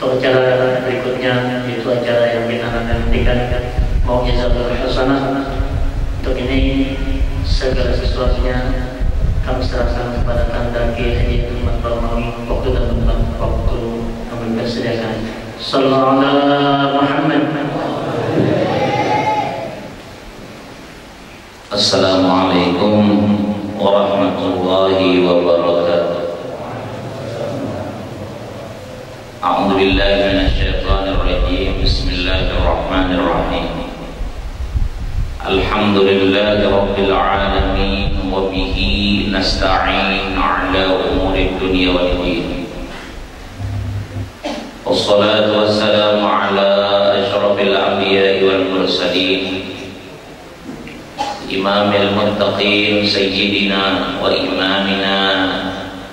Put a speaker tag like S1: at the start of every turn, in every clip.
S1: Untuk acara berikutnya yaitu acara yang kita nantikan mau jazakallahu hasanah. Untuk ini segala sesuatunya kami serahkan kepada Anda Kiai Haji Ahmad Bamawi, waktu dan tempat waktu kami persediakan. Sallallahu alaihi Muhammad.
S2: Assalamualaikum warahmatullahi wabarakatuh. A'udzu billahi minasyaitonir rajim. Bismillahirrahmanirrahim. Alhamdulillahi rabbil alamin wa bihi nasta'in 'ala umuri dunya wad din. Wassalatu wassalamu 'ala asyrafil anbiya'i wal mursalin. Imamil muttaqin sayyidina wa imamina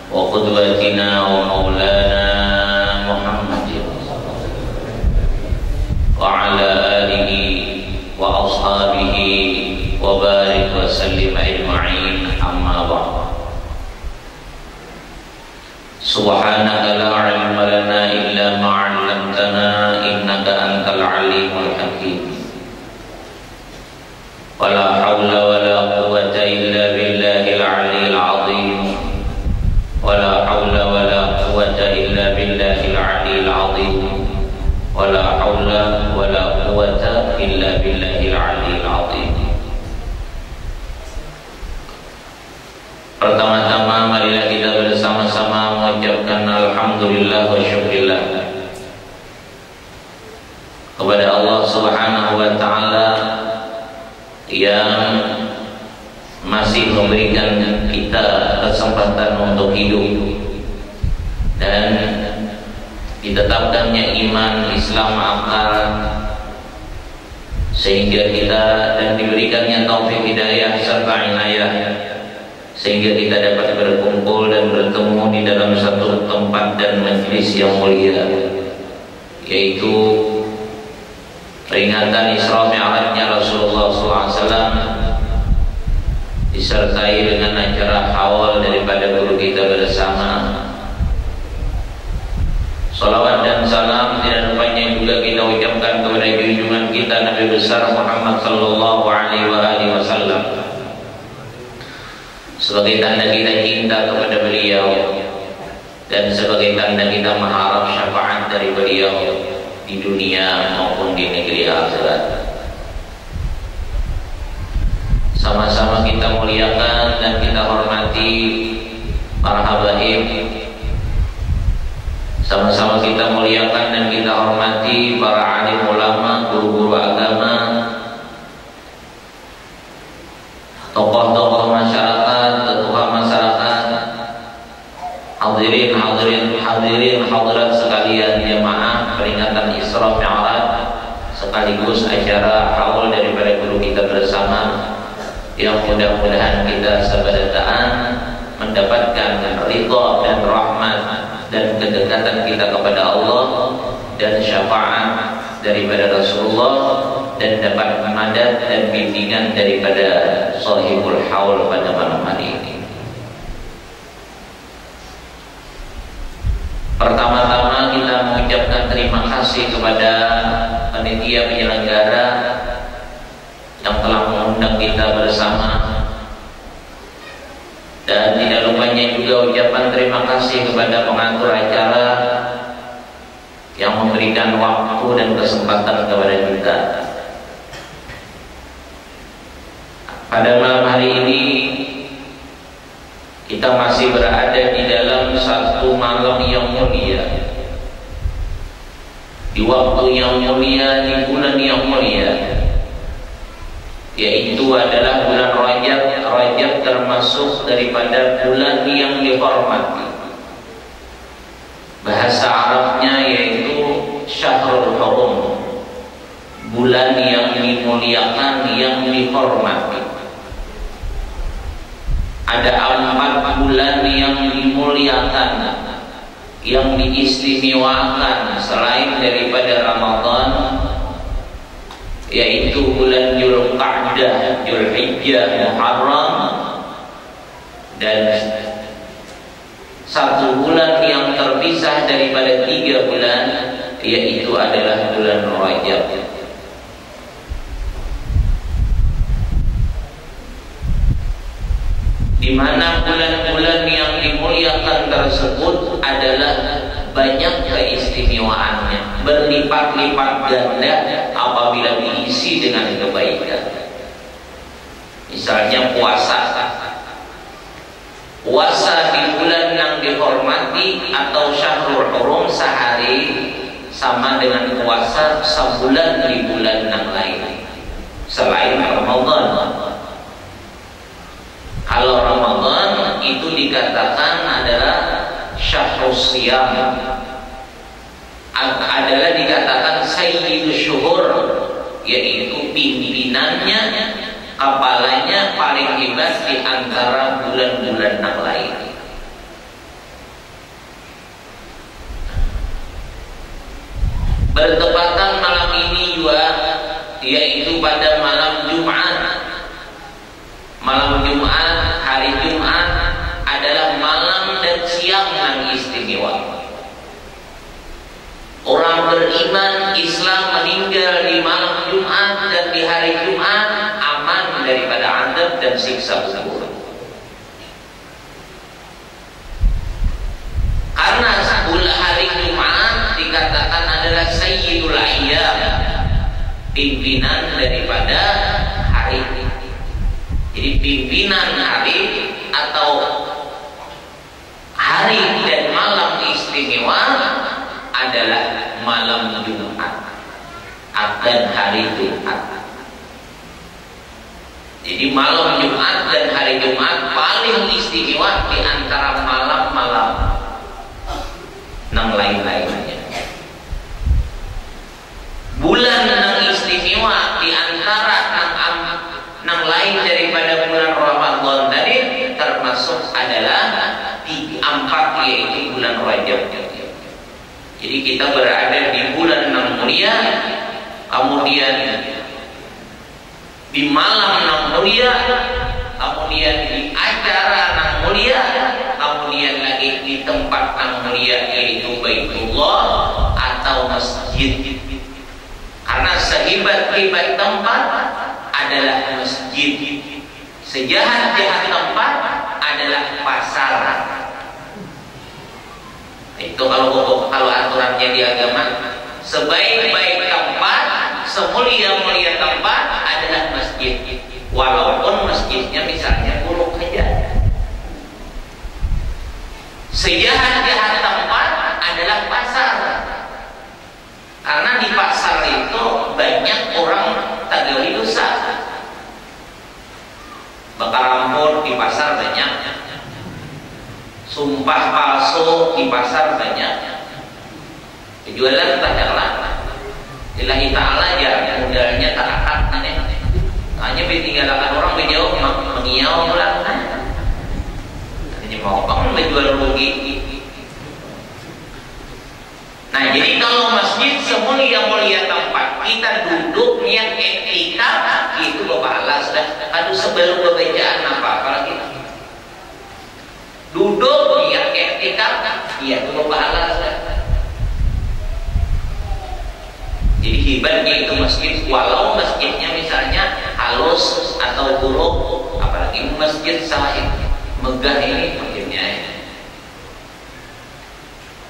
S2: wa qudwatina wa maulana Muhammadin wa ala alihi wa ashabihi wa barik wa sallim ajma'in, amma ba'd. Subhanaka la ilma lana illa ma 'allamtana innaka antal alimul hakim. Wala hawla wala quwwata illa billahil 'aliyyil 'azim. Wala hawla wala quwwata illa billahil 'aliyyil 'azim. Wala hawla wala quwwata illa billahil 'aliyyil 'azim. Pertama-tama marilah kita bersama-sama mengucapkan alhamdulillah wa syukrillah kepada Allah Subhanahu wa taala yang masih memberikan kita kesempatan untuk hidup dan ditetapkannya iman, Islam, akal, sehingga kita dan diberikannya taufik hidayah serta inayah sehingga kita dapat berkumpul dan bertemu di dalam satu tempat dan majlis yang mulia, yaitu peringatan Isra Mi'rajnya Rasulullah SAW disertai dengan acara haul daripada guru kita bersama. Salawat dan salam tidak lupanya juga kita ucapkan kepada junjungan kita Nabi besar Muhammad sallallahu alaihi wasallam sebagai tanda kita cinta kepada beliau dan sebagai tanda kita mengharap syafaat dari beliau di dunia maupun di negeri akhirat. Sama-sama kita muliakan dan kita hormati para habaib. Sama-sama kita muliakan dan kita hormati para alim ulama, guru-guru agama, tokoh-tokoh masyarakat, ketua masyarakat, hadirin hadirat sekalian, jemaah peringatan Isra Mi'raj sekaligus acara haul daripada guru kita bersama, yang mudah-mudahan kita sebadan mendapatkan ridha dan rahmat dan kedekatan kita kepada Allah dan syafaat daripada Rasulullah dan dapat madad dan bimbingan daripada sahibul haul pada malam hari ini. Pertama-tama kita mengucapkan terima kasih kepada panitia penyelenggara yang telah mengundang kita bersama, dan tidak lupanya juga ucapan terima kasih kepada pengatur acara yang memberikan waktu dan kesempatan kepada kita. Pada malam hari ini kita masih berada di dalam satu malam yang mulia, di waktu yang mulia, di bulan yang mulia, yaitu adalah bulan Rajab. Rajab termasuk daripada bulan yang dihormati. Bahasa Arabnya yaitu Syahrul Hurum, bulan yang dimuliakan, yang dihormati. Ada 4 bulan yang dimuliakan, yang diistimewakan selain daripada Ramadan, yaitu bulan Dzulqa'dah, Dzulhijjah, Muharram, dan 1 bulan yang terpisah daripada 3 bulan, yaitu adalah bulan Rajab. Di mana bulan-bulan yang dimuliakan tersebut adalah banyak keistimewaannya, berlipat-lipat ganda apabila diisi dengan kebaikan. Misalnya puasa di bulan yang dihormati atau syahrul hurum sehari sama dengan puasa sebulan di bulan yang lain selain Ramadan. Kalau Ramadan itu dikatakan adalah syahrus siyam, adalah dikatakan sayyidus syuhur, yaitu pimpinannya, kepalanya paling hebat di antara bulan-bulan yang lain. Bertepatan malam ini juga, yaitu pada malam Jumat. Malam Jumat, hari Jumat adalah malam dan siang yang istimewa. Orang beriman Islam meninggal di malam Jumat dan di hari Jumat aman daripada azab dan siksa kubur. Karena hari Jumat dikatakan adalah sayyidul ayyam, pimpinan daripada hari. Jadi pimpinan hari atau hari dan malam istimewa adalah malam Jumat dan hari Jumat. Jadi malam Jumat dan hari Jumat paling istimewa di antara malam-malam yang lain-lainnya. Bulan yang istimewa di antara yang lain daripada bulan Ramadan tadi termasuk adalah di 4, yaitu bulan Rajab. Jadi kita berada di bulan yang mulia, kemudian di malam yang mulia, kemudian di acara yang mulia, kemudian lagi di tempat yang mulia, yaitu Baitullah atau masjid. Karena sehebat-hebat tempat adalah masjid, sejahat-jahat tempat adalah pasar. Itu kalau aturannya di agama, sebaik-baik tempat, semulia-mulia tempat adalah masjid, walaupun masjidnya misalnya buruk saja. Sejahat-jahat tempat adalah pasar, karena di pasar itu banyak orang tagawi dosa. Bakar rampur di pasar banyak, sumpah palsu di pasar banyak, jualan tajalah lillahi ta'ala ya, modalnya tak akad aneh. Hanya ditinggalkan orang berjauh mengiau lah. Hanya mau bangun menjual rugi. Nah, jadi kalau masjid semulia-mulia tempat kita duduk niat iktikaf itu berpahala sudah. Aduh, sebelum bacaan apa lagi duduk niat iktikaf itu berpahala sudah. Jadi hebatnya itu masjid, walau masjidnya misalnya halus atau buruk, apalagi masjid sahih megah ini masjidnya.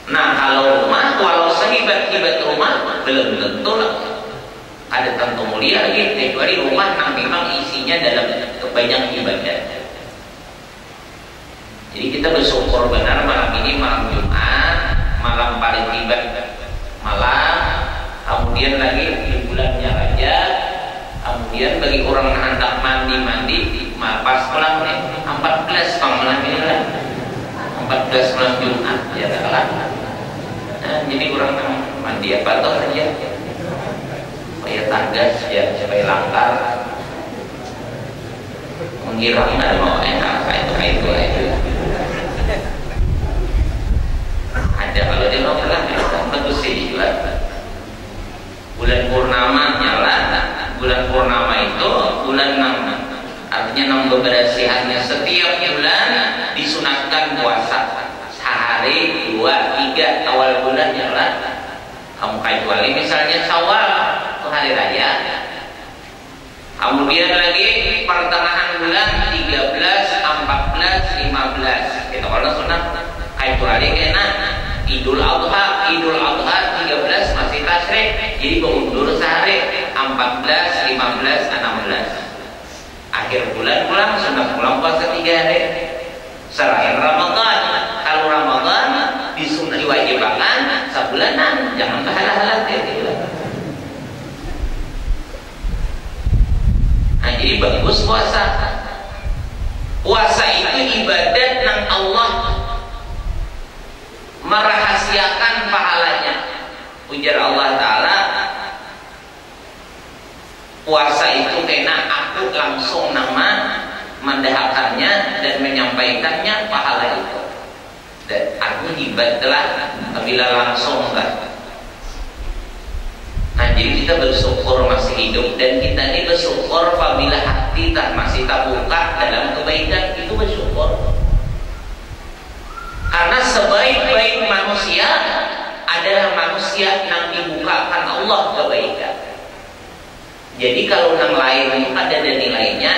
S2: Nah, kalau rumah, walau sehebat-hebat rumah, belum tentu lah ada tentu mulia lagi, kecuali rumah yang memang isinya dalam banyak ibadah. Jadi kita bersyukur benar malam ini malam Jumat, malam paling hebat malam, kemudian lagi di bulannya Rajab, kemudian bagi orang yang hendak mandi pas malam 14 malam ini lah, 14 malam Jumat ya kalah. Nah, jadi orang mandi apa atau saja supaya tagas ya, supaya langkar mengira nggak mau enak itu ada kalau dia mau bilang bagus sih juga. Bulan purnama nyala, bulan purnama itu bulan 6, artinya 6 kebersihannya. Setiap bulan disunatkan puasa sehari 2, 3 awal bulan nyala. Kamu kecuali misalnya Syawal itu hari raya. Kemudian lagi pertengahan bulan 13, 14, 15 itu kalau sunnah kecuali kena Idul Adha 13 masih tasyrik, jadi berundur sehari 14, 15, 16 akhir bulan pulang sunnah pulang puasa 3 hari. Selain Ramadan, kalau Ramadan disunnah diwajibkan sebulanan, jangan kehalah-halah gitu. Nah, jadi bagus puasa. Puasa itu ibadat yang Allah merahasiakan pahalanya. Ujar Allah Ta'ala, puasa itu kena aku langsung nama mendahakannya dan menyampaikannya pahala itu. Dan aku ibadah apabila langsung kan. Nah, jadi kita bersyukur masih hidup, dan kita ini bersyukur apabila hati tak masih terbuka dalam kebaikan, itu bersyukur. Karena sebaik-baik manusia adalah manusia yang dibukakan Allah kebaikan. Jadi kalau yang lain itu ada nilainya,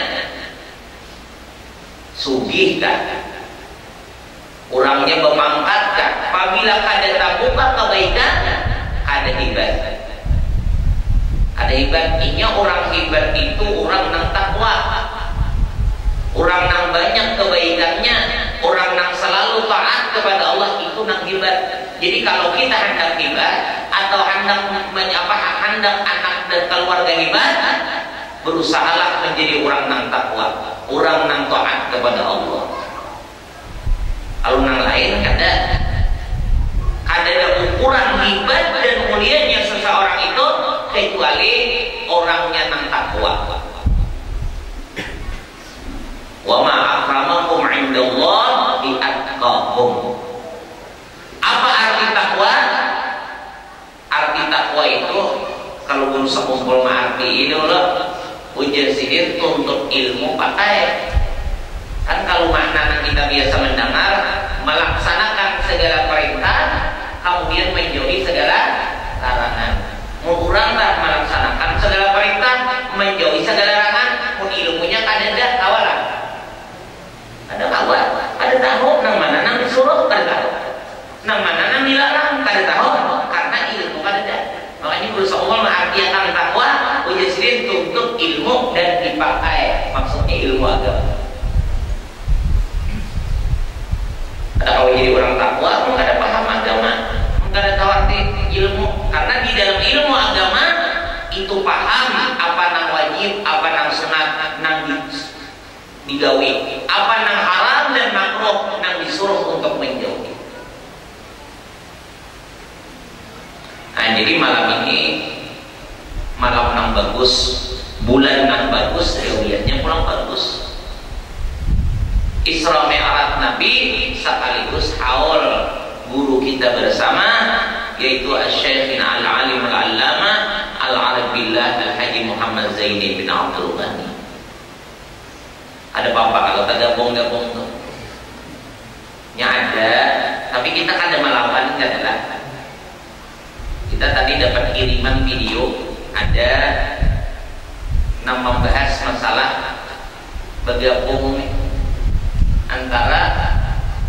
S2: sugih kan, orangnya berpangkat kan, apabila kada terbuka kebaikan, ada hebat. Ada hebat, ini orang hebat itu orang yang takwa, orang yang banyak kebaikannya, orang yang selalu taat kepada Allah, itu yang hebat. Jadi kalau kita hendak hebat atau hendak anak dan keluarga hebat, berusahalah menjadi orang yang takwa, orang yang taat kepada Allah. Kalau yang lain kada ada ukuran hebat dan mulianya seseorang itu kecuali orangnya yang takwa. Wa ma akramakum 'indallah bi atqakum. Apa arti takwa? Arti takwa itu kalau belum sekumpul arti ini loh, ujar sidin tuntut ilmu pakai. Kan kalau makna kita biasa mendengar, melaksanakan segala perintah, kemudian menjauhi segala larangan. Mengurang tak melaksanakan segala perintah, menjauhi segala larangan, pun ilmunya kadang kawalan. Ada kawal, ada tahu nang mana nang disuruh, kada tahu. Nang mana nang dilarang, kada tahu, karena ilmu kada. Makanya berusaha mengartikan takwa, ujar sidin tuntut ilmu dan dipakai, maksudnya ilmu agama. Kalau jadi orang takwa, nggak ada paham agama, nggak ada tahu arti ilmu. Karena di dalam ilmu agama itu paham apa nang wajib, apa nang sunat, nang digawi, apa nang haram dan makruh, nang disuruh untuk menjauhi. Nah, jadi malam ini malam nang bagus, bulan nang bagus, riwayatnya pulang bagus. Isra Mi'raj Nabi sekaligus haul guru kita bersama, yaitu Asy-Syaikh Al-Alim Al-Allamah Al-Arabillah Al-Haji Muhammad Zaini bin Abdul Ghani. Ada apa-apa kalau tak gabung-gabung tuh? Ya ada, tapi kita kan ada malapan enggak ada. Kita tadi dapat kiriman video, ada membahas masalah bergabung antara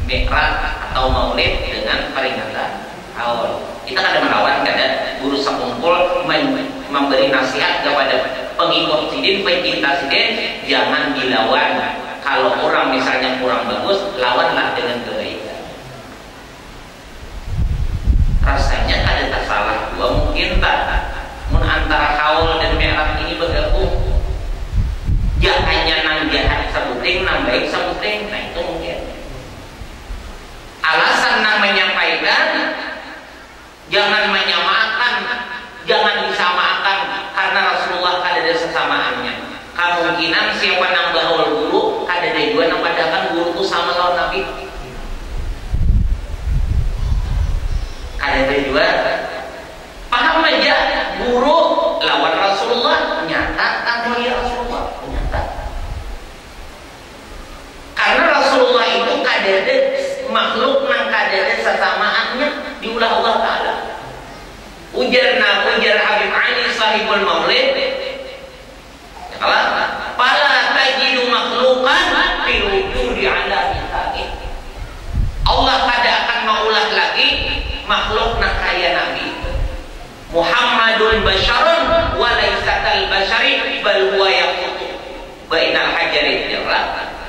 S2: Mi'raj atau Maulid dengan peringatan haul. Kita kada melawan, kada guru sekumpul memberi nasihat kepada pengikut sidin, pencinta sidin, jangan dilawan. Kalau orang misalnya kurang bagus, lawanlah dengan kebaikan. Rasanya ada tak salah dua, mungkin tak. Antara haul dan Mi'raj ini bergabung, ya hanya nang jahat sebuting, nang baik sebuting. Nah itu mungkin alasan nang menyampaikan, jangan menyamakan, jangan disamakan, karena Rasulullah kada ada sesamaannya. Kemungkinan siapa nang bahul guru, kada ada dua nang padakan guru itu sama lawan Nabi, kada ada dua. Paham aja, guru lawan Rasulullah, nyata tak mulia Rasulullah, nyata. Karena Rasulullah itu kadada makhluk nang kadada sesamaannya diulah Allah Ta'ala. Ujar Nabi Ali sahibul maulid, kalau pala tajidu makhluqan fil wujudi ala mithaqih. Allah kada akan maulah lagi makhluk nak kaya Nabi. Muhammadun basyarun wa laisa kal bashari bal huwa yaqutu bainal hajari.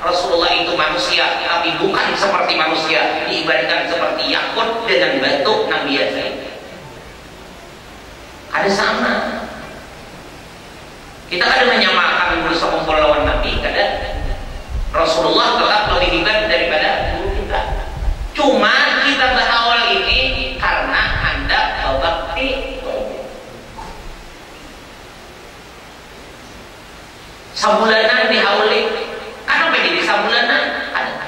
S2: Rasulullah itu manusia, tapi bukan seperti manusia, diibaratkan seperti yakut dengan batu yang biasa. Ada sama. Kita kadang menyamakan berusaha kumpul lawan Nabi, kadang Rasulullah tetap lebih hebat daripada guru kita. Cuma kita berawal ini karena hendak berbakti. Sabulanan dihauli. Kenapa jadi sabulanan?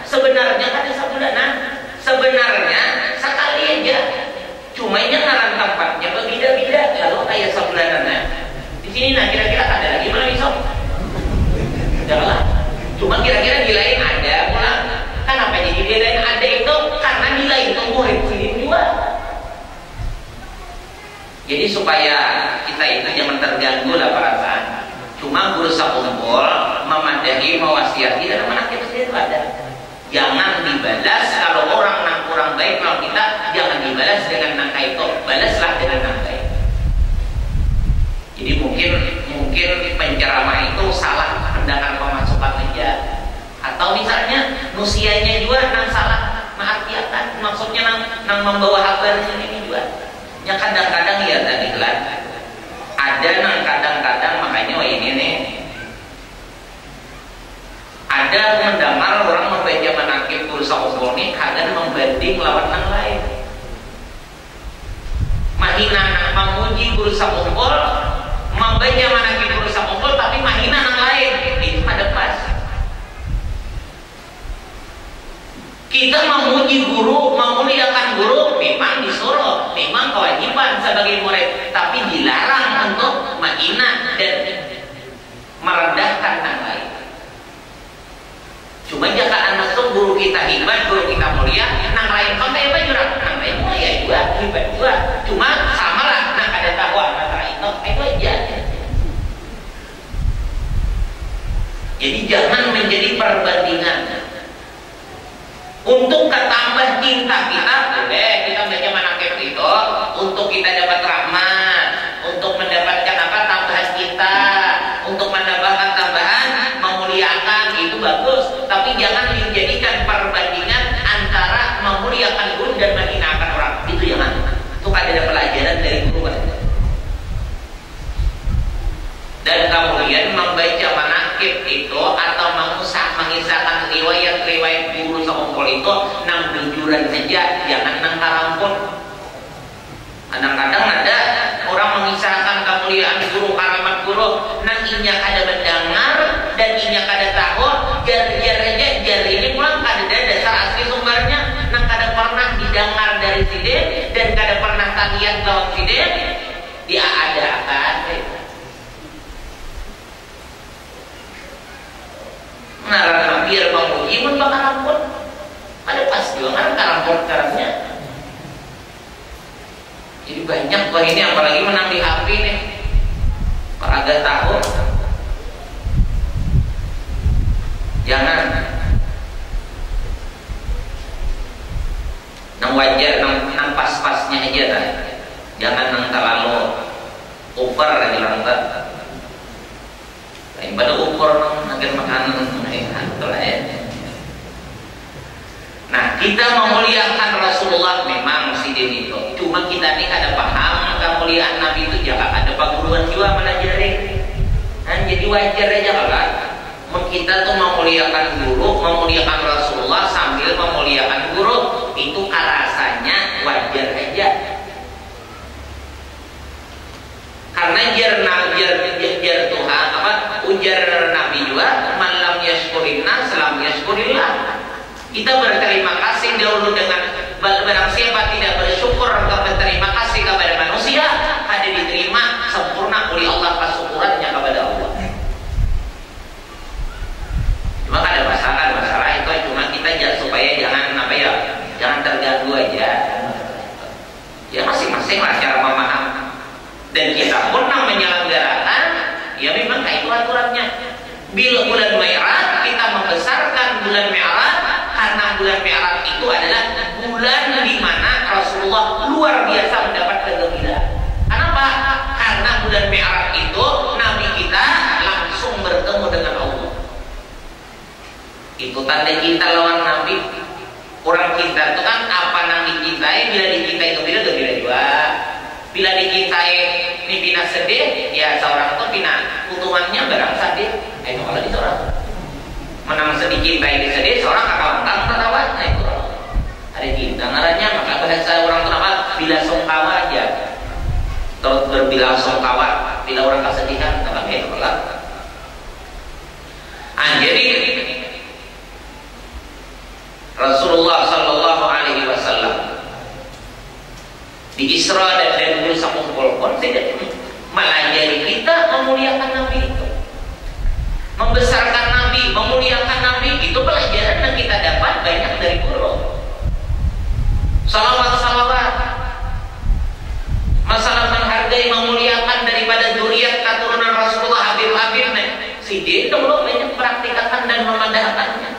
S2: Sebenarnya ada sabulanan. Sebenarnya sekali aja. Cuma ini ngaran tempatnya berbeda-beda. Lalu kayak sabulanannya. Di sini nah kira-kira ada lagi mana bisa? Janganlah. Cuma kira-kira di lain ada pula. Kenapa jadi di lain ada itu? Karena di lain itu murid juga. Jadi supaya kita itu jangan terganggu lah perasaan. Cuma berusaha kumpul, memadahi, mewasiati dan menakib itu ada. Jangan dibalas kalau orang yang kurang baik kalau kita, jangan dibalas dengan nangka itu, balaslah dengan nangka itu. Jadi mungkin penceramah itu salah mendengar pemasukan aja, atau misalnya nusianya juga nang salah mengartikan, maksudnya nang membawa kabarnya ini juga. Ya kadang-kadang ya tadi lah. Ada yang kadang-kadang makanya ini nih ada mendengar orang membaca manakib berusaha umpul nih kadang membanding lawan yang lain, mahina memuji berusaha umpul, membaca manakib berusaha umpul tapi mahina yang lain, itu ada pas. Kita memuji guru, memuliakan guru memang disuruh, memang kewajiban sebagai murid, tapi dilarang untuk menghina dan merendahkan yang lain. Cuma jika anak itu guru kita hebat, guru kita mulia, yang lain kau hebat juga, yang lain mulia juga, hebat juga. Cuma samalah, nak ada tahu antara itu aja. Jadi jangan menjadi perbandingan. Untuk ketambah cinta kita, boleh kita baca manakib itu untuk kita dapat rahmat, untuk mendapatkan apa tambahan kita, untuk mendapatkan tambahan memuliakan, itu bagus. Tapi jangan dijadikan perbandingan antara memuliakan guru dan menghinakan orang. Itu jangan. Itu kan ada pelajaran dari guru. Dan kemudian membaca manakib itu atau mengisahkan riwayat-riwayat guru sekumpul itu nang jujuran saja, jangan nang karampun. Kadang-kadang ada orang mengisahkan kemuliaan guru, karamat guru, nang inya kada mendengar dan inya kada tahu, jar ini pulang kada dasar asli sumbernya, nang kada pernah didengar dari sini dan kada pernah lihat lawan sini, dia ada. Ngarang biar memuji pun bakal ampun. Ada pas juga ngarang karampun caranya. Jadi banyak wah ini apalagi menang di HP nih. Para agak tahu. Jangan. Nang wajar, nang pas-pasnya aja dah. Jangan nang terlalu over lagi lantar. Pada ukur agar makanan itulah ya. Nah kita memuliakan Rasulullah memang sidin itu. Cuma kita ini kada paham kemuliaan Nabi itu jangan ada perguruan juga melajari. Dan jadi wajar aja kan. Kita tuh memuliakan guru, memuliakan Rasulullah sambil memuliakan guru itu rasanya wajar aja. Karena jar Tuhan ujar Nabi juga man lam yashkurinnas lam yashkurillah. Kita berterima kasih dahulu dengan barang siapa tidak bersyukur atau berterima kasih kepada manusia ada diterima sempurna oleh Allah kesyukurannya kepada Allah. Cuma ada masalah itu cuma kita supaya jangan terganggu aja. Ya masing-masing lah cara memahami. Dan kita pun aturannya. Bila bulan Mi'raj, kita membesarkan bulan Mi'raj karena bulan Mi'raj itu adalah bulan di mana Rasulullah luar biasa mendapat kegembiraan. Kenapa? Karena bulan Mi'raj itu Nabi kita langsung bertemu dengan Allah. Itu tanda cinta lawan Nabi. Orang kita itu kan apa yang dicintai, bila dicintai gembira juga. Bila dicintai ini bina sedih, ya seorang itu bina utuhannya barang sedih. Itu kalau di seorang menang sedih cintai di sedih, seorang kakak tertawa. Nah itu ada cinta ngarannya, maka bahasa orang itu apa? Bila songkawa aja. Terus berbilang songkawa, bila orang kesedihan, tapi itu kalau. Jadi Rasulullah Sallallahu Alaihi Wasallam di Isra dan Mi'raj kumpul pun tidak melajari kita memuliakan Nabi itu, membesarkan Nabi, memuliakan Nabi itu pelajaran yang kita dapat banyak dari guru. Salawat, masalah menghargai, memuliakan daripada zuriat keturunan Rasulullah Habib-Habib si dia itu belum banyak praktikkan dan memandahkannya.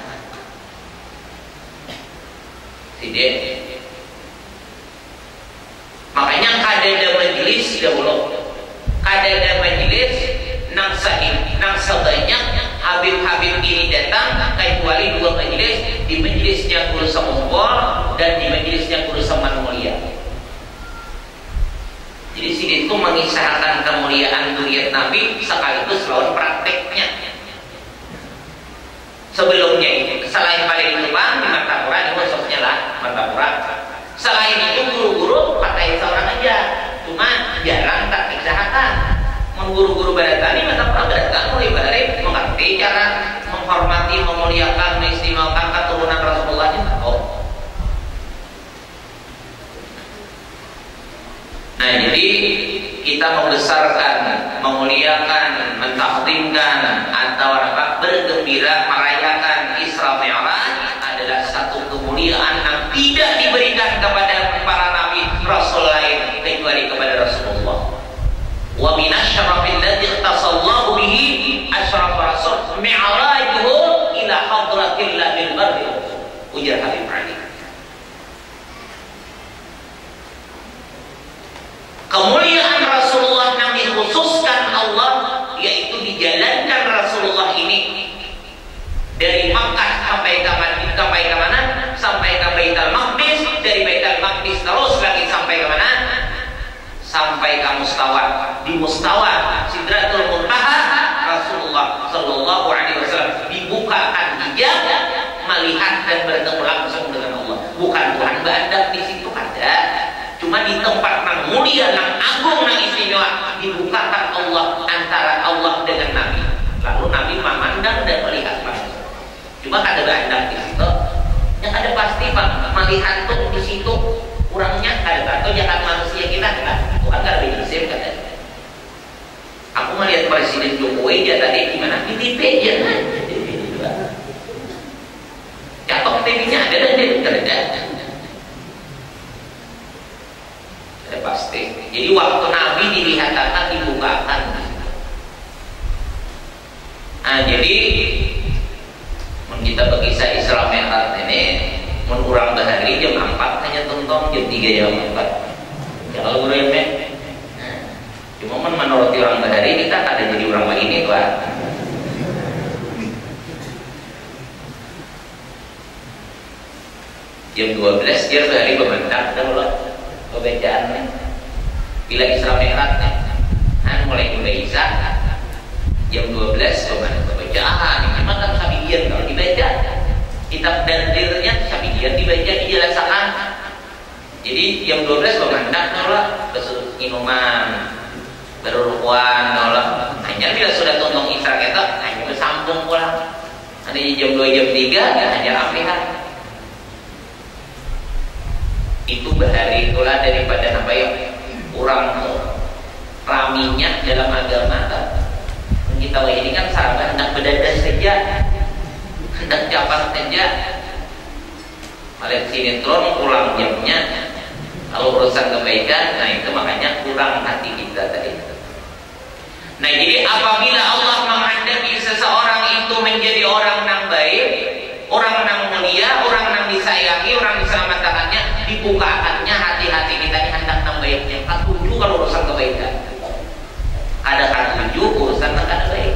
S2: Tidak. Makanya kadada majelis dahulu, kadada majelis nang sebanyak Habib-Habib ini datang kecuali 2 majelis, di majelisnya Guru Samumpol dan di majelisnya Guru Saman Mulia. Jadi sini itu mengisahkan kemuliaan zuriat Nabi sekaligus lawan prakteknya. Sebelumnya itu selain paling depan di Martapura, ini khususnya lah Martapura. Selain itu guru-guru pakai seorang aja, cuma jarang tak kesehatan. Guru-guru Baratani Martapura Baratani mulai balik mengerti cara menghormati, memuliakan, mengistimewakan keturunan Rasulullah ini. Nah jadi kita membesarkan, memuliakan, mentakdimkan atau apa bergembira merayakan Isra Mi'raj adalah satu kemuliaan yang tidak diberikan kepada para nabi rasul lain kecuali kepada Rasulullah. Wa min asyrafil ladzi ikhtasallahu bihi asyraf rasul mi'rajuhu ila hadratillah bil barri ujar Habib Ali. Kemuliaan Rasulullah yang dikhususkan Allah yaitu dijalankan Rasulullah ini dari Makkah sampai ke mana? Sampai ke Baitul Maqdis, dari Baitul Maqdis terus lagi sampai ke mana? Sampai ke Mustawa. Di Mustawa Sidratul Muntaha Rasulullah Sallallahu Alaihi Wasallam dibukakan hijab melihat dan bertemu langsung dengan Allah. Bukan Tuhan badak di situ ada. Cuma di tempat yang mulia, yang agung, yang istimewa dibukakan Allah antara Allah dengan Nabi. Lalu Nabi memandang dan melihat langsung. Cuma ada bandang di situ. Yang ada pasti Pak melihat tuh di situ kurangnya ada atau jangan manusia kita kan. Tuhan nggak lebih isim katanya. Aku melihat Presiden Jokowi dia tadi di mana di TV jangan. Catok TV-nya ada dan dia bekerja. Pasti. Jadi waktu Nabi dilihat akan dibukakan. Nah, jadi kita berkisah Isra Mi'raj ini menurang bahari jam 4 hanya tonton jam 3 jam 4. Ya kalau yang cuma menurut orang bahari kita ada jadi orang begini tuh. Jam 12 dia bahari bebentak dahulu. Pembacaan bila Isra Mi'raj mulai juga Isa jam 12 pembacaan gimana sabidian kalau dibaca kitab dalilnya sabidian dibaca dijelaskan. Jadi jam 12 pemandang nolak besok minuman beruruan nolak hanya bila sudah tonton Isra kita hanya bersambung pulang nanti jam 2 jam 3 ya hanya amlihan. Itu bahari itulah daripada apa ya orang raminya dalam agama kita ini kan sahabat hendak berdadas saja hendak capat saja malah sinetron pulang jamnya kalau urusan kebaikan nah itu makanya kurang hati kita tadi. Nah jadi apabila Allah itu menjadi orang yang baik, orang yang mulia, orang yang disayangi, orang diselamatkannya, dibukakannya hati-hati kita ini hendak yang baiknya. Ketujuh kalau urusan kebaikan. Ada ketujuh urusan yang baik.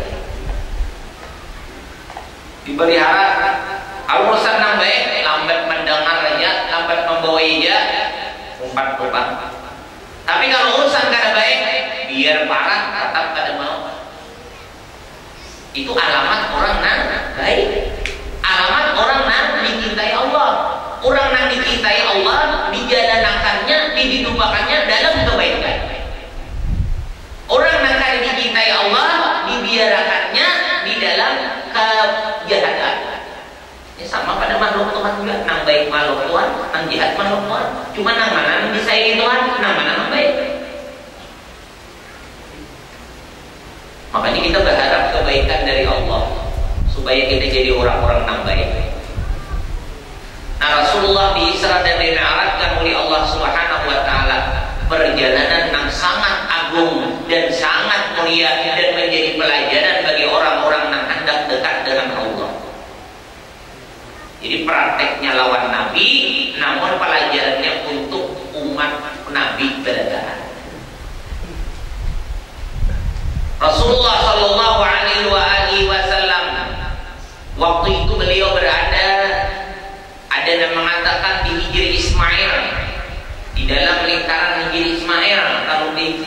S2: Dipelihara. Kalau urusan yang baik, lambat mendengar aja, lambat membawa aja, umpat-umpat. Tapi kalau urusan kada baik, biar parah tetap kada mau. Itu alamat orang yang baik. Alamat orang yang dicintai Allah. Orang yang dicintai Allah dijalankannya, dihidupannya dalam kebaikan. Orang yang kada dicintai Allah dibiarkannya di dalam kejahatan. Ya sama pada makhluk Tuhan juga. Nang baik makhluk Tuhan, nang jahat makhluk Tuhan. Cuma nang mana nang disayangi Tuhan, nang mana nang baik. Makanya kita berharap kebaikan dari Allah supaya kita jadi orang-orang yang baik. Nah, Rasulullah di Isra dan Mi'rajkan oleh Allah Subhanahu wa taala perjalanan yang sangat agung dan sangat mulia dan menjadi pelajaran bagi orang-orang yang hendak dekat dengan Allah. Jadi prakteknya lawan Nabi, namun pelajarannya untuk umat Nabi berdatangan. Rasulullah Shallallahu Alaihi Wasallam waktu itu beliau berada, ada yang mengatakan di Hijri Ismail, di dalam lingkaran Hijri Ismail. Kalau di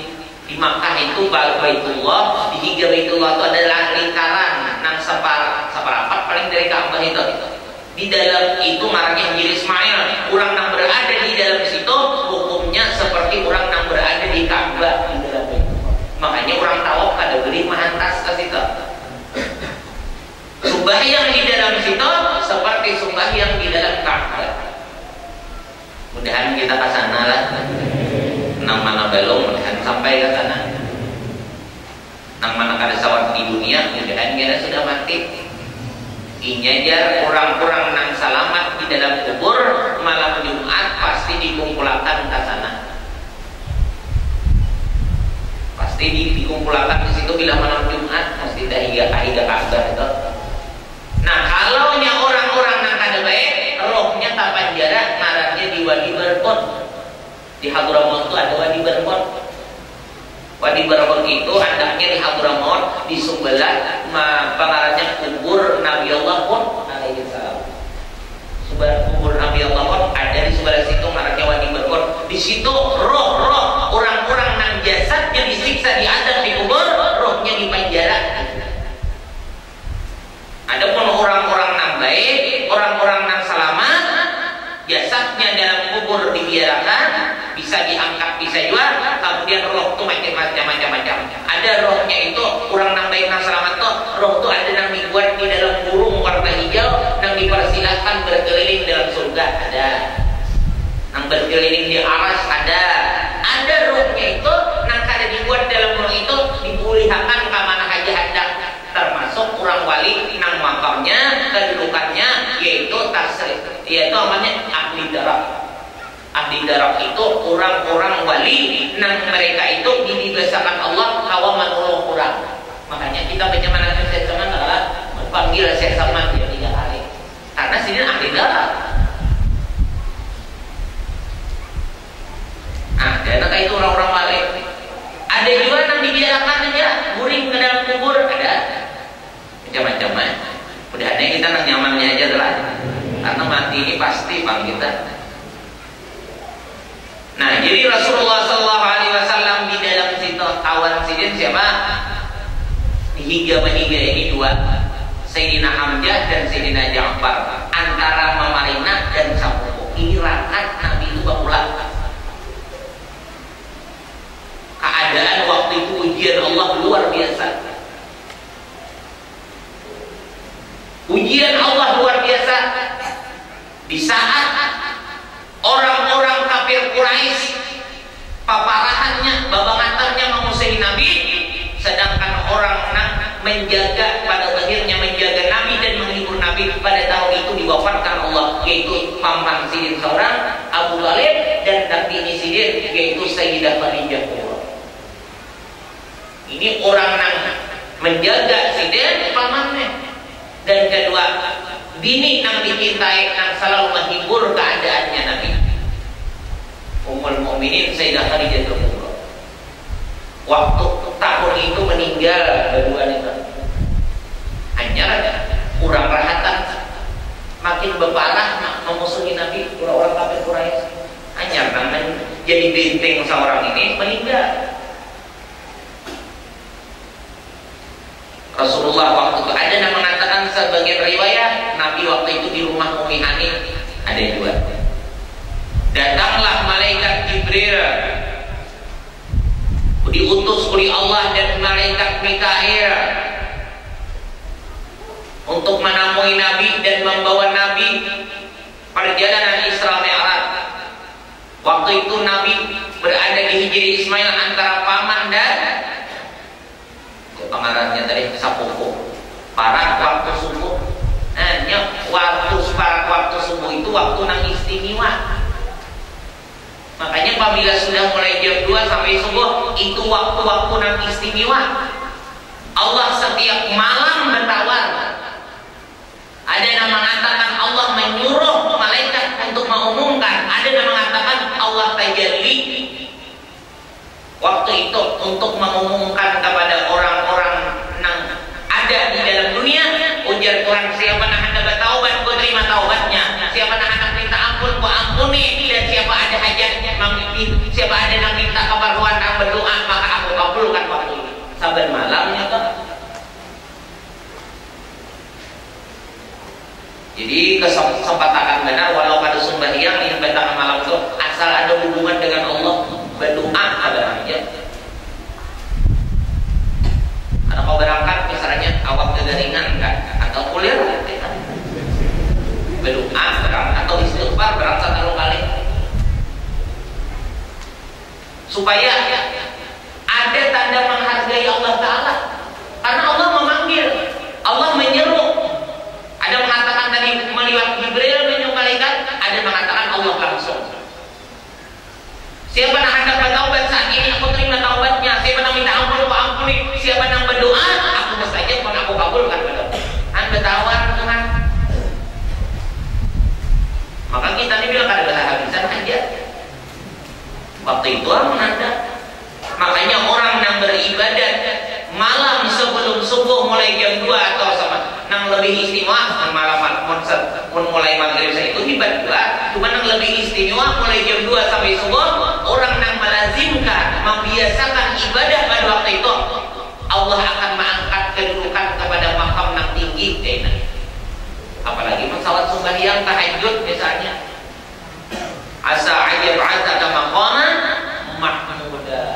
S2: Makkah itu Baitullah, di Hijri Baitullah itu adalah lingkaran nang separapat paling dari Ka'bah itu. Di dalam itu marahnya Hijri Ismail. Orang yang berada di dalam situ hukumnya seperti orang yang berada di Ka'bah di dalam itu. Makanya orang tawaf kada beli mahantas ke situ. Sembahyang di dalam situ seperti sembahyang di dalam Ka'bah. Mudahan kita ke sana lah. Nang mana belum, mudahan sampai ke sana. Nang mana kada sawat di dunia, mudahan kita sudah mati. Inya aja orang-orang nang selamat di dalam kubur malam Jumat pasti dikumpulkan ke sana. Pasti dikumpulkan di situ bila malam Jumat, mesti dah hingga Ka'bah itu. Nah, kalau nya orang-orang yang kada baik, rohnya tak panjara, marahnya di Wadi Barqot. Di Hadramaut itu ada Wadi Barqot. Wadi Barqot itu andaknya di Hadramaut, di sebelah pengarahnya kubur Nabi Allah pun alaihi salam. Sebelah kubur Nabi Allah pun ada di sebelah situ marahnya Wadi Barqot. Di situ roh-roh orang-orang yang jasadnya disiksa di adab di kubur, rohnya di penjara. Adapun orang-orang yang baik, orang-orang yang selamat, jasadnya dalam kubur dibiarkan, bisa diangkat, bisa juga, kemudian roh itu macam-macam. Ada rohnya itu, orang yang baik yang selamat itu, roh itu ada yang dibuat di dalam burung warna hijau, yang dipersilahkan berkeliling dalam surga, ada. Yang berkeliling di aras, ada. Ada rohnya itu, yang kada dibuat dalam burung itu, dipulihkan ke mana saja hendak. Termasuk orang wali nang makamnya, kedudukannya yaitu tasrif, yaitu namanya ahli darah. Ahli darah itu orang-orang wali nang mereka itu dibesarkan Allah kawa menolong orang. Makanya kita bagaimana Syekh Saman adalah panggil Syekh Saman dia 3 kali. Karena sini ahli darah. Nah, dan itu orang-orang wali. Ada juga yang dibiarkan aja guring ke dalam kubur, ada macam-macam. Mudah-mudahan kita nang nyamannya aja lah. Karena mati ini pasti bang kita. Nah, jadi Rasulullah SAW di dalam situ kawan sidin siapa? Higa ini 2, Sayyidina Hamzah dan Sayyidina Ja'far, antara Mamarina dan Samuku. Ini rangkat Nabi itu bakulah. Keadaan waktu itu ujian Allah luar biasa. Ujian Allah luar biasa. Di saat orang-orang kafir Quraisy paparahannya, babangatannya memusuhi Nabi, sedangkan orang menjaga pada akhirnya menjaga Nabi dan menghibur Nabi pada tahun itu diwafatkan Allah, yaitu paman sidin seorang Abu Thalib dan daktini sidin yaitu Sayyidah Khadijah. Ini orang yang menjaga sidin pamannya. Dan kedua, bini nang dicintai nang selalu menghibur keadaannya Nabi. Ummul Mukminin Sayyidah Khadijah Kubra. Waktu tahun itu meninggal berdua itu. Hanya kurang rahatan, makin berparah memusuhi Nabi, orang-orang kafir Quraisy. Hanya namanya jadi benteng seorang ini meninggal. Rasulullah waktu itu ada yang mengatakan sebagian riwayat Nabi waktu itu di rumah Ummi Hani ada dua. Datanglah malaikat Jibril diutus oleh Allah dan malaikat Mikail untuk menemui Nabi dan membawa Nabi perjalanan Isra Mi'raj. Waktu itu Nabi berada di Hijri Ismail antara paman dan pengarangnya tadi sapuku. Parak waktu subuh. Waktu subuh itu waktu nang istimewa. Makanya apabila sudah mulai jam 2 sampai subuh itu waktu-waktu nang istimewa. Allah setiap malam bertawar. Ada yang mengatakan Allah menyuruh malaikat untuk mengumumkan. Ada yang mengatakan Allah tajalli waktu itu untuk mengumumkan kepada orang-orang yang ada di dalam dunia. Ujar Tuhan, siapa yang hendak bertaubat, ku terima taubatnya. Siapa yang hendak minta ampun, ku ampuni. Dan siapa ada hajatnya, siapa ada yang minta keperluan dan berdoa, maka aku kabulkan waktu ini. Sabar malamnya kan. Jadi kesempatan benar walau pada sembahyang ini petang malam itu asal ada hubungan dengan Allah, berdoa ada aja. Karena kau berangkat misalnya awak ringan kan atau kuliah kan? Berdoa berangkat atau istighfar berangkat 1 kali supaya ada tanda menghargai Allah Ta'ala. Karena Allah memanggil, Allah menyeru. Ada mengatakan tadi melihat Jibril menyuruh malaikat, ada mengatakan Allah langsung. Siapa yang hendak bertaubat saat ini, aku terima taubatnya. Siapa yang minta ampun, aku ampuni. Siapa yang berdoa, aku saja pun aku kabulkan pada. Anda tawar dengan. Maka kita ini bilang ada habisan aja. Waktu itu menanda. Makanya orang yang beribadat malam sebelum subuh mulai jam 2 atau sama nang lebih istimewa malam mulai maghrib saya itu ibadah. Cuma nang lebih istimewa mulai jam 2 sampai subuh orang yang melazimkan membiasakan ibadah pada waktu itu Allah akan mengangkat kedudukan kepada makam yang tinggi. Apalagi masalah sembahyang tahajud misalnya. Asa ajab ataka maqaman mahmuda.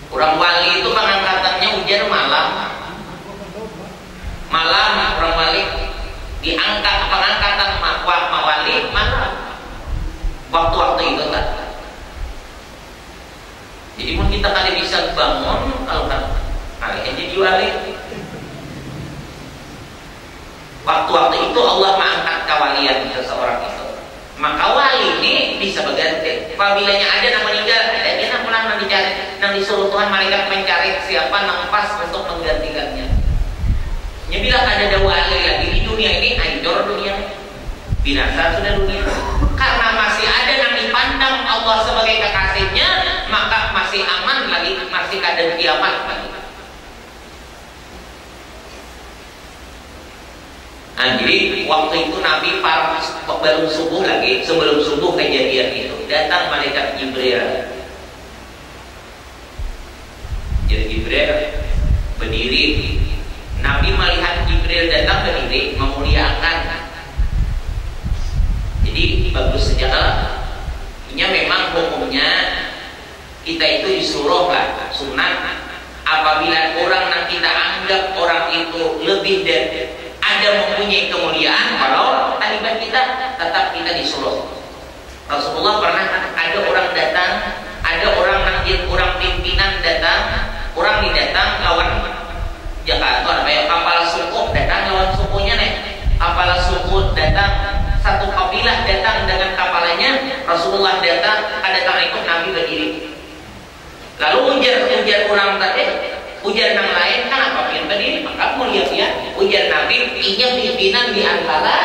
S2: Orang wali itu pengangkatannya ujar malam. Malam orang wali diangkat pengangkatan wali malam. Waktu-waktu itu kan. Jadi pun kita kali bisa bangun kalau kan kali aja jadi wali. Waktu-waktu itu Allah mengangkat kewalian seseorang itu. Maka wali ini bisa berganti. Apabila ada yang meninggal, ada dia yang pulang yang dicari, yang disuruh Tuhan malaikat mencari siapa yang pas untuk menggantikannya. Ya bila ada wali lagi di dunia ini, hancur dunia, binasa sudah dunia. Karena masih ada yang dipandang Allah sebagai kekasihnya, maka masih aman lagi, masih kadang kiamat lagi. Nah, jadi waktu itu Nabi baru subuh lagi, sebelum subuh kejadian itu datang malaikat Jibril. Jadi Jibril berdiri. Nabi melihat Jibril datang berdiri memuliakan. Jadi bagus saja. Ini memang hukumnya kita itu disuruh lah sunat apabila orang yang kita anggap orang itu lebih dari ada mempunyai kemuliaan, kalau taliban kita tetap kita disuruh. Rasulullah pernah ada orang datang, ada orang pimpinan datang, orang didatang lawan Jakarta, kayak kapal suku datang lawan sukunya nih, kapal suku datang, satu kabilah datang dengan kapalnya, Rasulullah datang, ada yang ikut Nabi berdiri. Lalu ujar orang tadi, ujar yang lain kan apa berdiri, maka mulia-mulia ujar Nabi, ini pimpinan di antara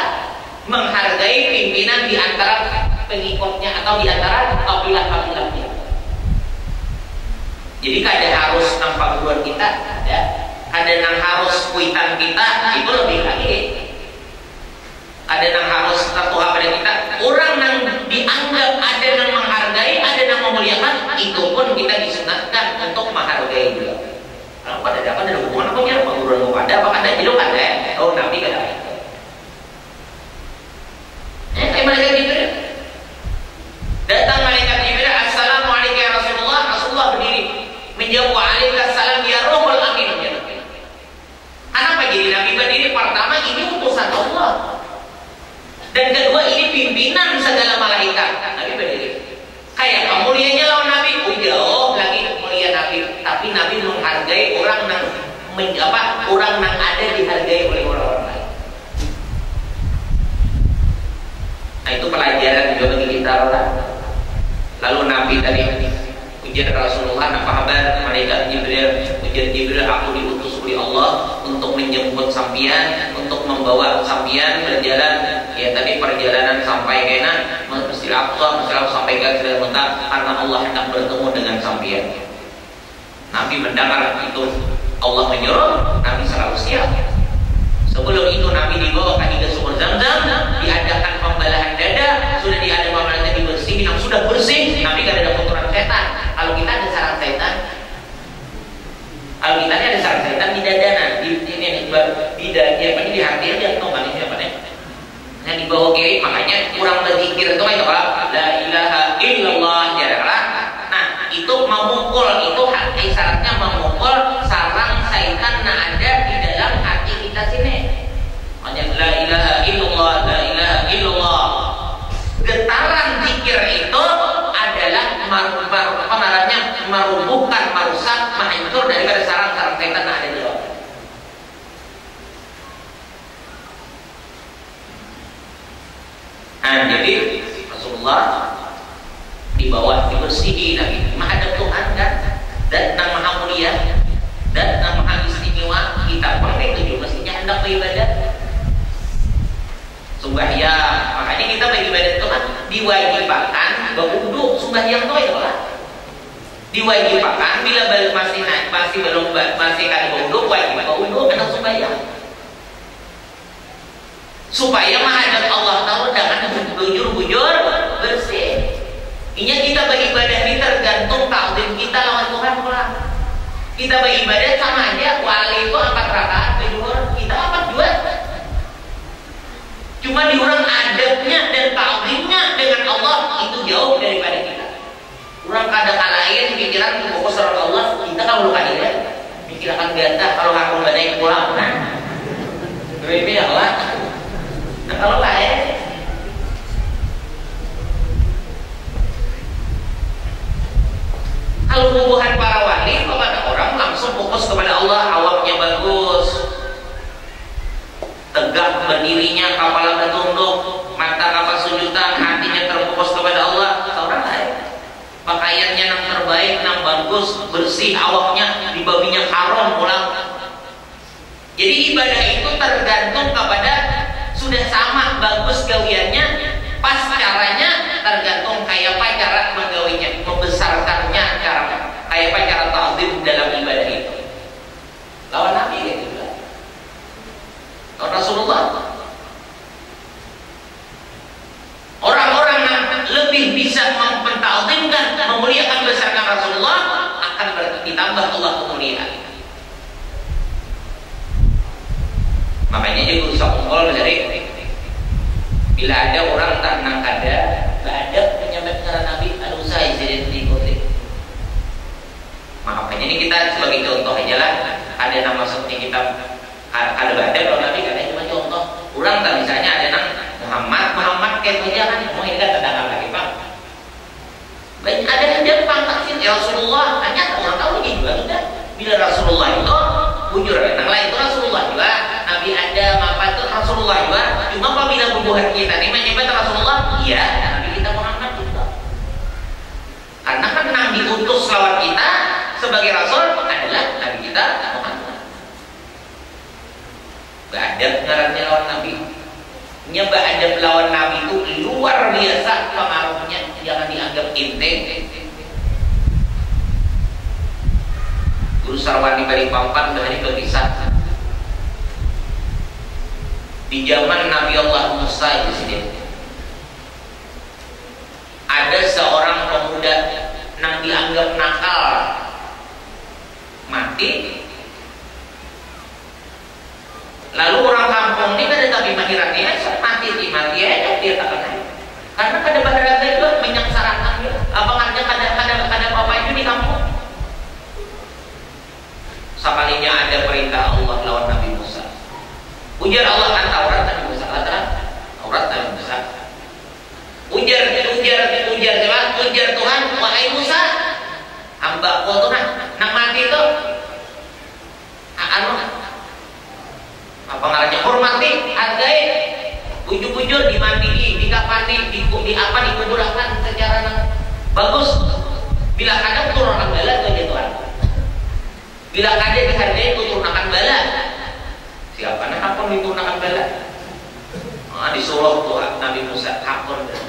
S2: menghargai pimpinan di antara pengikutnya atau di antara kabilah-kabilahnya. Jadi kada harus nampak guruan kita, kada nang harus kuitan kita, itu lebih lagi. Ada yang harus tertuha pada kita. Orang yang dianggap ada yang menghargai, ada yang memuliakan, itu pun kita disunatkan untuk menghargai juga. Kalau pada dapat ada hubungan apa ya? Pengurus ada apa ada hidup ada? Oh Nabi kada itu. Malaikat Jibril datang, malaikat Jibril, assalamualaikum ya Rasulullah. Rasulullah berdiri menjawab, waalaikumsalam ya Ruhul Amin. Kenapa jadi Nabi berdiri? Pertama, ini utusan Allah. Dan kedua, ini pimpinan segala malaikat. Nabi berdiri. Kayak kemuliaannya lawan Nabi, jauh lagi mulia Nabi. Tapi Nabi menghargai orang yang orang yang ada dihargai oleh orang-orang lain. Nah itu pelajaran juga bagi kita orang. Lalu Nabi tadi ujar Rasulullah, apa kabar? Malaikat Jibril, ujar Jibril, aku diutus oleh Allah untuk menjemput sampian, untuk membawa sampian berjalan. Ya tadi perjalanan sampai kena Masjidil Aqsa, sampai ke Sidratul Muntaha, karena Allah hendak bertemu dengan sampian. Nabi mendengar itu Allah menyuruh, Nabi selalu siap. Sebelum itu Nabi dibawa ke sumur Zam-Zam, diadakan pembalahan dada, sudah diadakan pembalahan dada dibersihin, yang sudah bersih, Nabi gak ada kotoran setan. Kalau kita ada sarang setan, kalau kita ada sarang setan di dadana, di hati aja, tahu nggak ini apa nih? Yang di bawah kiri, makanya kurang berzikir itu apa? La ilaha illallah, jaranglah. Nah itu memukul, itu hati syaratnya memukul sarang setan yang ada di dalam hati kita sini. Makanya la ilaha illallah, la ilaha illallah. Getaran zikir itu adalah merubuhkan, merusak, menghancur daripada sarang-sarang setan yang ada di dalam. Nah, jadi Rasulullah di bawah dibersihi Nabi menghadap Tuhan kan, dan yang maha mulia dan yang maha istimewa. Kita pun itu mestinya hendak beribadah sembahyang. Makanya kita beribadah itu kan diwajibkan berwudu. Sembahyang itu adalah diwajibkan bila masih kan berwudu, wajib berwudu karena sembahyang, supaya menghadap Allah Ta'ala dengan bujur-bujur bersih. Ini kita beribadah ini tergantung takdir kita lawan Tuhan pula. Kita beribadah sama aja, wali itu 4 rakaat, berdua kita 4 juga. Cuma diurang adabnya dan takdirnya dengan Allah itu jauh daripada kita. Orang kada kalain pikiran fokus sama Allah, kita kalau luka dia pikiran gantah kalau aku badai pulang. Nah, berarti ya Allah. Nah kalau lain, kalau hubungan para wali kepada orang langsung fokus kepada Allah, awaknya bagus, tegak berdirinya, kepala tertunduk, mata kapal sujudan, hatinya terfokus kepada Allah. Orang lain pakaiannya yang terbaik, yang bagus, bersih, awaknya dibabinya haram pulang. Jadi ibadah itu tergantung kepada sudah sama bagus gawiannya, pas caranya tergantung kayak apa cara menggawinya, membesarkannya, cara kayak apa cara ta'zim dalam ibadah itu. Lawan Nabi gitu lah. Lawan Rasulullah. Orang-orang yang lebih bisa menta'zimkan, memuliakan, besarkan Rasulullah akan ditambah Allah kemuliaan. Makanya dia bisa kumpul dari bila ada orang tak nang kada penyambat dengan Nabi, ada usaha jadi diikuti. Makanya ini kita sebagai contoh aja lah. Ada nama seperti kita ada kalau Nabi kada cuma contoh. Orang tak misalnya ada nang Muhammad kayak aja kan, mau ini kan terdengar lagi Pak. Baik ada yang dia pangkasin ya Rasulullah, hanya orang tahu lagi juga sudah. Bila Rasulullah itu bujur, yang lain itu Rasulullah juga. Nabi ada apa itu Rasulullah juga. Cuma apabila bubuhan kita ini menyebut Rasulullah, iya Nabi kita Muhammad juga. Karena kan Nabi utus lawan kita sebagai Rasul adalah Nabi kita Muhammad. Nyeba ada melawan Nabi itu luar biasa pengaruhnya, jangan dianggap enteng. Guru Sarwani Balikpapan dari berkisah di zaman Nabi Allah Musa di sini ada seorang pemuda yang dianggap nakal mati. Lalu orang kampung ini kada tapi mahiratnya mati aja dia tak kenal. Karena kada bahara itu menyangsarakan dia. Apa artinya kada apa itu di kampung. Sekalinya ada perintah Allah lawan Nabi Musa. Ujar Allah kan Taurat Nabi Musa katakan Taurat Nabi Musa. Ujar Tuhan, wahai Musa, hamba ku tuh nak mati itu apa ngarannya hormati, hargai, bujur-bujur dimandi, dikapani, dikuburkan secara bagus. Bila kadang turunkan bala tuh aja Tuhan. Bila kadang dihargai turunkan bala. Siapa nak hakon diturunkan bala? Disuruh Tuhan Nabi Musa hakon dan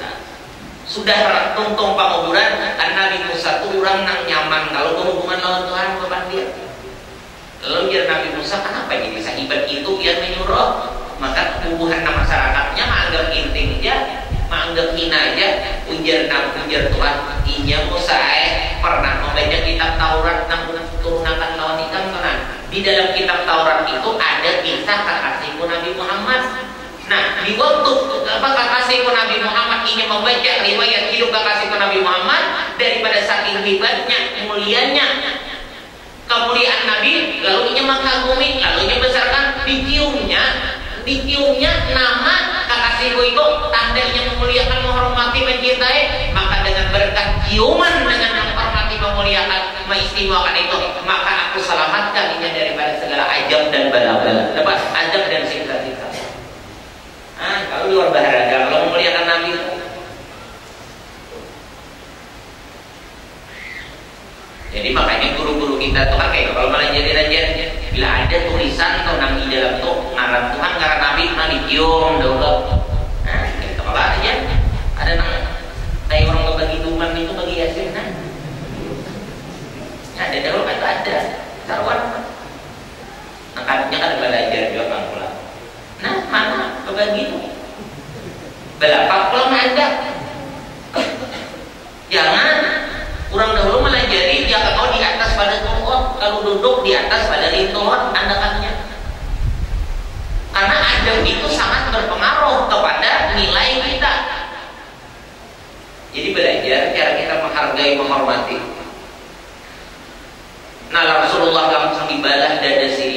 S2: sudah tungtung penguburan kan Nabi Musa itu orang nang nyaman kalau berhubungan lawan Tuhan kepada dia. Lalu jadi Nabi Musa kenapa jadi sahibat itu dia menyuruh, maka hubungan masyarakatnya menganggap inting aja, menganggap hina aja. Ujar Tuhan, inya Musa pernah membaca kitab Taurat nang turunakan lawan ikan tenan. Di dalam kitab Taurat itu ada kisah kekasihku Nabi Muhammad. Nah, di waktu kekasihku Nabi Muhammad ingin membaca riwayat hidup kekasihku Nabi Muhammad, daripada saking hebatnya, mulianya, kemuliaan Nabi, lalu ia mengagumi, lalu ia besarkan, diciumnya nama kekasihku itu, tandanya memuliakan, menghormati, mencintai. Maka dengan berkat ciuman, dengan menghormati, memuliakan, mengistimewakan itu, maka aku selamatkan ia daripada segala ajab dan bala-bala. Dapat ajab dan siksa-siksa. Kalau luar bahara, kalau memuliakan Nabi. Jadi makanya guru-guru kita tuh kayak kalau malah jadi bila ada tulisan atau nang di dalam tuh ngaran Tuhan ngaran Nabi nang dicium dulu. Nah, kita kalau aja ada nang kayak orang berbagi duman itu bagi yasin nah. Ada dulu itu ada taruhan. Angkatnya kan belajar juga Bang Pula. Nah, mana berbagi itu? Berapa kalau ada? Jangan kurang dahulu melajari dia kalau di atas pada Tuhan, kalau duduk di atas pada rintuhan andakannya. Karena adab itu sangat berpengaruh kepada nilai kita. Jadi belajar cara kita menghargai, menghormati. Nah, Rasulullah langsung dibalah dada si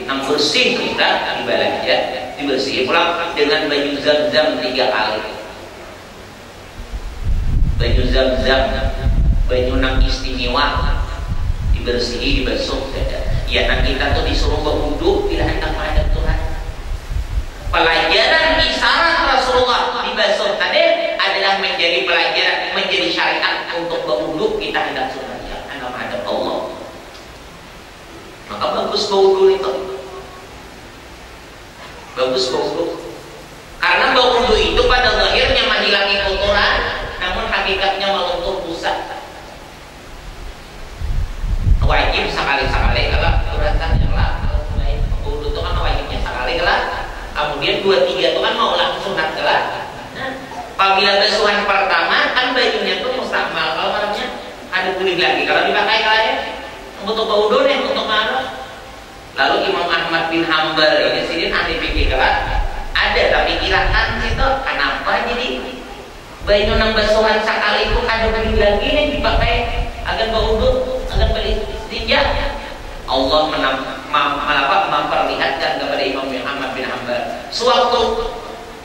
S2: nang bersih kita dibalah ya, dibersihin pulang dengan baju zam-zam 3 kali. Baju zam-zam, baju nang istimewa, dibersihi, dibasuh dada. Ya, nang kita tuh disuruh berwudu bila hendak menghadap Tuhan. Pelajaran isyarat Rasulullah dibasuh tadi adalah menjadi pelajaran, menjadi syariat untuk berwudu kita hendak Tuhan, hendak menghadap Allah. Maka bagus berwudu itu. Bagus berwudu. Karena berwudu itu pada zahirnya menghilangi kotoran, namun hakikatnya meluntur dosa. Wajib sekali-sekali kalau kurang lah. Berwudu itu kan wajibnya sekali lah. Kemudian 2-3 itu kan mau langsung sunat lah. Nah, apabila basuhan pertama kan bajunya itu mustakmal. Kalau malamnya ada kulit lagi. Kalau dipakai kalian untuk berwudu nih, untuk mana? Lalu Imam Ahmad bin Hanbal ini sini ahli fikih kan ada tapi kirakan situ kenapa jadi baju nang basuhan sekali itu ada kulit lagi nih dipakai agar berwudu, agar beristinja. Allah memperlihatkan kepada Imam Ahmad bin Hanbal sewaktu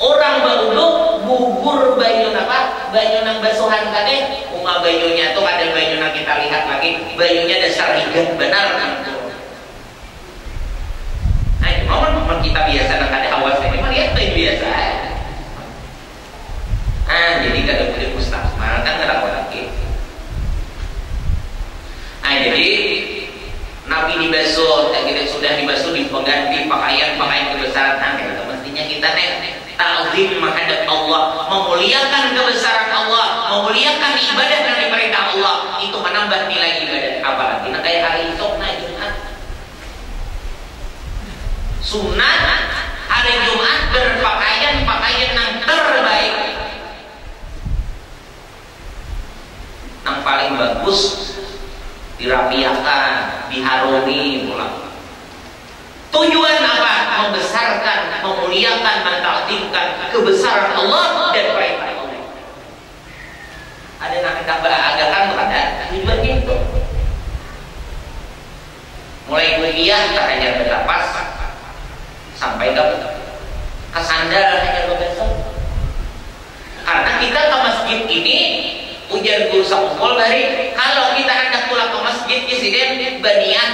S2: orang berwudu gugur baju apa? Baju nang basuhan tadi, bajunya tuh ada baju nang kita lihat lagi, bajunya dasar rigat benar kan. Nah, momen kita biasa nang ada awas ini mah lihat tuh biasa. Jadi kada boleh mustakmal kan kada lagi. Jadi Nabi dibasuh, sudah dibasuh, diganti pakaian kebesaran. Nah, mestinya kita nih ta'zim menghadap Allah, memuliakan kebesaran Allah, memuliakan ibadah dan perintah Allah, itu menambah nilai ibadah. Apalagi nah kayak hari esok nah Jumat. Sunat hari Jumat berpakaian yang terbaik, yang paling bagus, dirapiahkan, diharumi pula. Tujuan apa? Membesarkan, memuliakan, mentakdimkan kebesaran Allah dan perintah Allah. Ada nak hendak beragakan berada tujuannya itu. Mulai kuliah tak hanya berlapas sampai ke sandal hanya besok. Karena kita ke masjid ini ujar guru sakul dari kalau kita hendak pulang ke masjid insiden berniat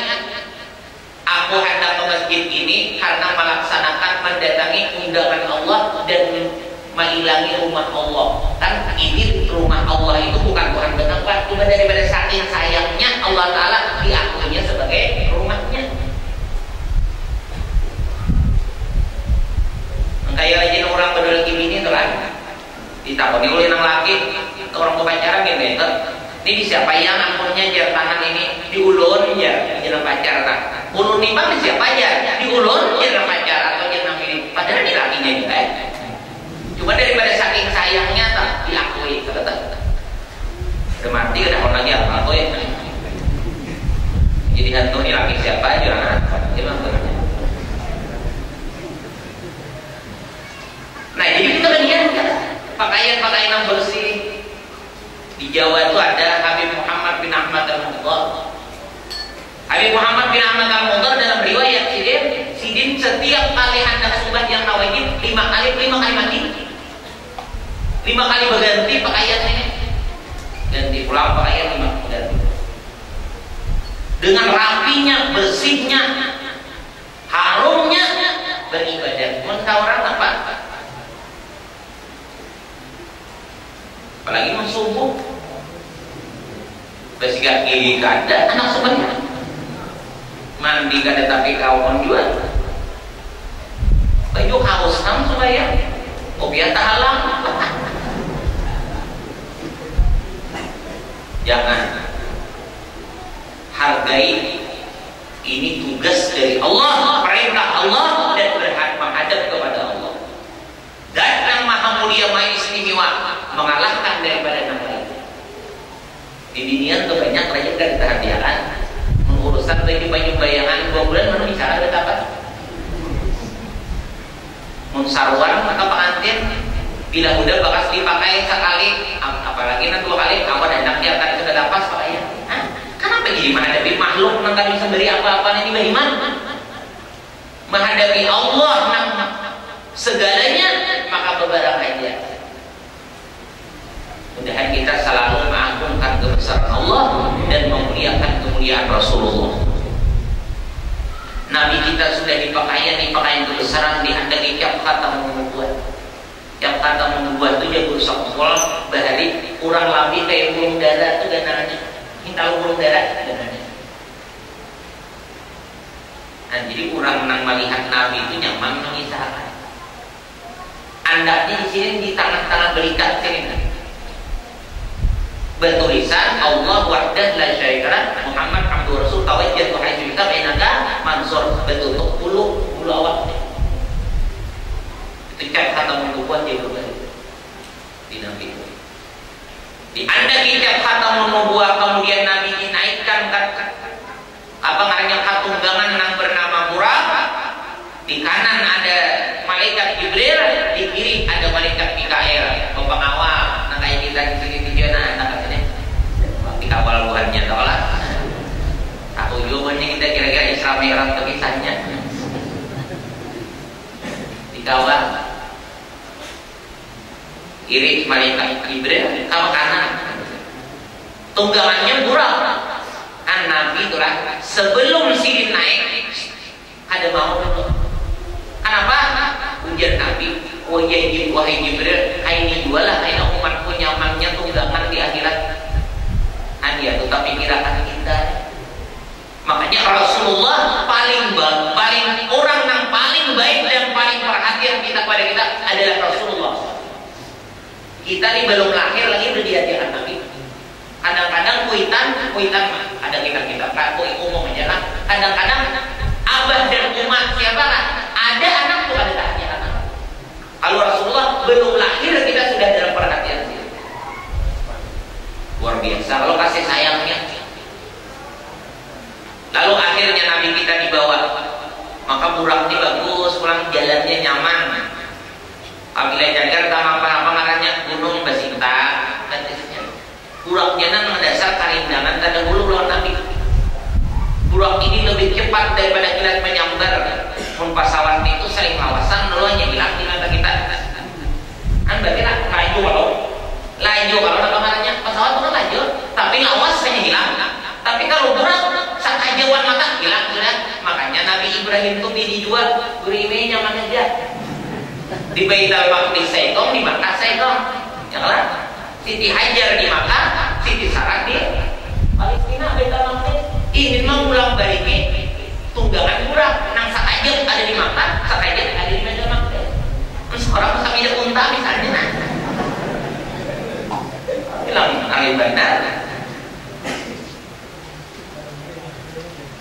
S2: aku hendak ke masjid ini karena melaksanakan mendatangi undangan Allah dan mengilangi rumah Allah. Kan ini rumah Allah itu bukan tempat, cuma daripada saking sayangnya Allah Ta'ala diakuinya sebagai rumahnya. Kayak rajin orang berdua gini tuh kan ditakoni oleh nang laki orang pacaran gitu. Ini siapa yang ampurnya jar tangan ini diulun ya jeneng pacar tak. Ulun nih bang siapa aja diulun jeneng pacar atau jeneng ini. Padahal ini lakinya juga. Cuma daripada saking sayangnya tak diakui kata. Udah mati udah orang lagi apa aku ya. Jadi hantu ini laki siapa aja nah jadi kita lihat pakaian yang bersih. Di Jawa itu ada Habib Muhammad bin Ahmad Al-Mudhar. Habib Muhammad bin Ahmad Al-Mudhar dalam riwayat Sidin setiap kali hendak subat yang wajib 5 kali mati. 5 kali berganti pakaiannya. Ganti pulang pakaian 5 ganti. Dengan rapinya, bersihnya, harumnya beribadah. Orang apa? Apalagi mau subuh besikan gigi kada anak sebenarnya mandi kada tapi kawan juga baju haus kan supaya biar tahalang. Jangan hargai ini tugas dari Allah, perintah Allah dan menghadap kepada Allah. Dan yang maha mulia maha istimewa mengalahkan daripada yang lain. Di dunia tuh banyak rakyat dari kehadiran mengurusan baju bayangan 2 bulan mana bisa ada apa? Munsarwan maka pengantin bila udah bakas dipakai sekali, apalagi nanti 2 kali kawan hendak dia akan sudah lapas pakaian. Kenapa jadi menghadapi makhluk yang tak bisa beri apa-apa ini bagaimana? Menghadapi Allah segalanya maka bebarang aja. Mudah-mudahan kita selalu mengagungkan kebesaran Allah dan memuliakan kemuliaan Rasulullah. Nabi kita sudah dipakaian kebesaran dihandaki tiap kata membuat. Tiap kata membuat itu dia berusaha bahari kurang lebih kayak burung dara itu gananya. Kita burung dara gananya. Nah, jadi kurang menang melihat Nabi itu nyaman mengisahkan. Andaknya di sini di tangan-tangan berikat sini. Bertulisan Allah wahdah la syarika Muhammad abdur rasul tawajjah wa hajjika bainaka mansur bertutup bulu awak. Itu kata membuat dia berbalik di Nabi itu. Di anda kitab kata membuat kemudian Nabi dinaikkan apa namanya katunggangan yang bernama Buraq. Di kanan ada malaikat Jibril, di kiri ada malaikat Mikael, pengawal. Nah kayak kita di sini kawal Tuhannya tolak. Aku juga banyak kita kira-kira Isra Mi'raj itu kisahnya. Dikawal. Kiri malaikat Jibril, kawal kanan. Tunggangannya Buraq. Kan Nabi itulah sebelum Sidin naik ada mau dulu. Kenapa? Ujar Nabi, wahai Jibril, ini jualah ini umatku nyamannya tunggangan di akhirat. Dia tetap pikirkan kita. Makanya Rasulullah paling orang yang paling baik dan paling perhatian kita pada kita adalah Rasulullah. Kita ini belum lahir lagi udah dihadiahkan Nabi. Kadang-kadang kuitan ada kita kui umum aja lah. Kadang-kadang abah dan umat siapa lah ada anak tuh ada hadiah anak. Kalau Rasulullah belum lahir kita sudah dalam perhatian dia. Luar biasa kalau kasih sayangnya. Lalu akhirnya Nabi kita dibawa, maka buraknya bagus, pulang jalannya nyaman. Apabila jagar sama apa ngarannya gunung Basinta, dan burak jalan mendasar karindangan tanda hulu lawan Nabi. Burak ini lebih cepat daripada kilat menyambar. Mun pesawat itu sering lawasan, lalu hanya bilang kita. Kan berarti lah laju kalau apa ngarannya pesawat itu kan laju, tapi lawas hanya hilang. Tapi kalau burak sakajauhan mata hilang sudah. Makanya Nabi Ibrahim itu dijual gurime nyaman aja. Di Baitul Maqdis Saidong, di Makkah Saidong. Ya kan? Siti Hajar di Makkah, Siti Sarah di Palestina Baitul Maqdis. Ini mah ulang bariki tunggangan burak. Nang sakajauh ada di Makkah, sakajauh ada di Baitul Maqdis. Seorang sakajauh unta misalnya nah. Bilang alih benar.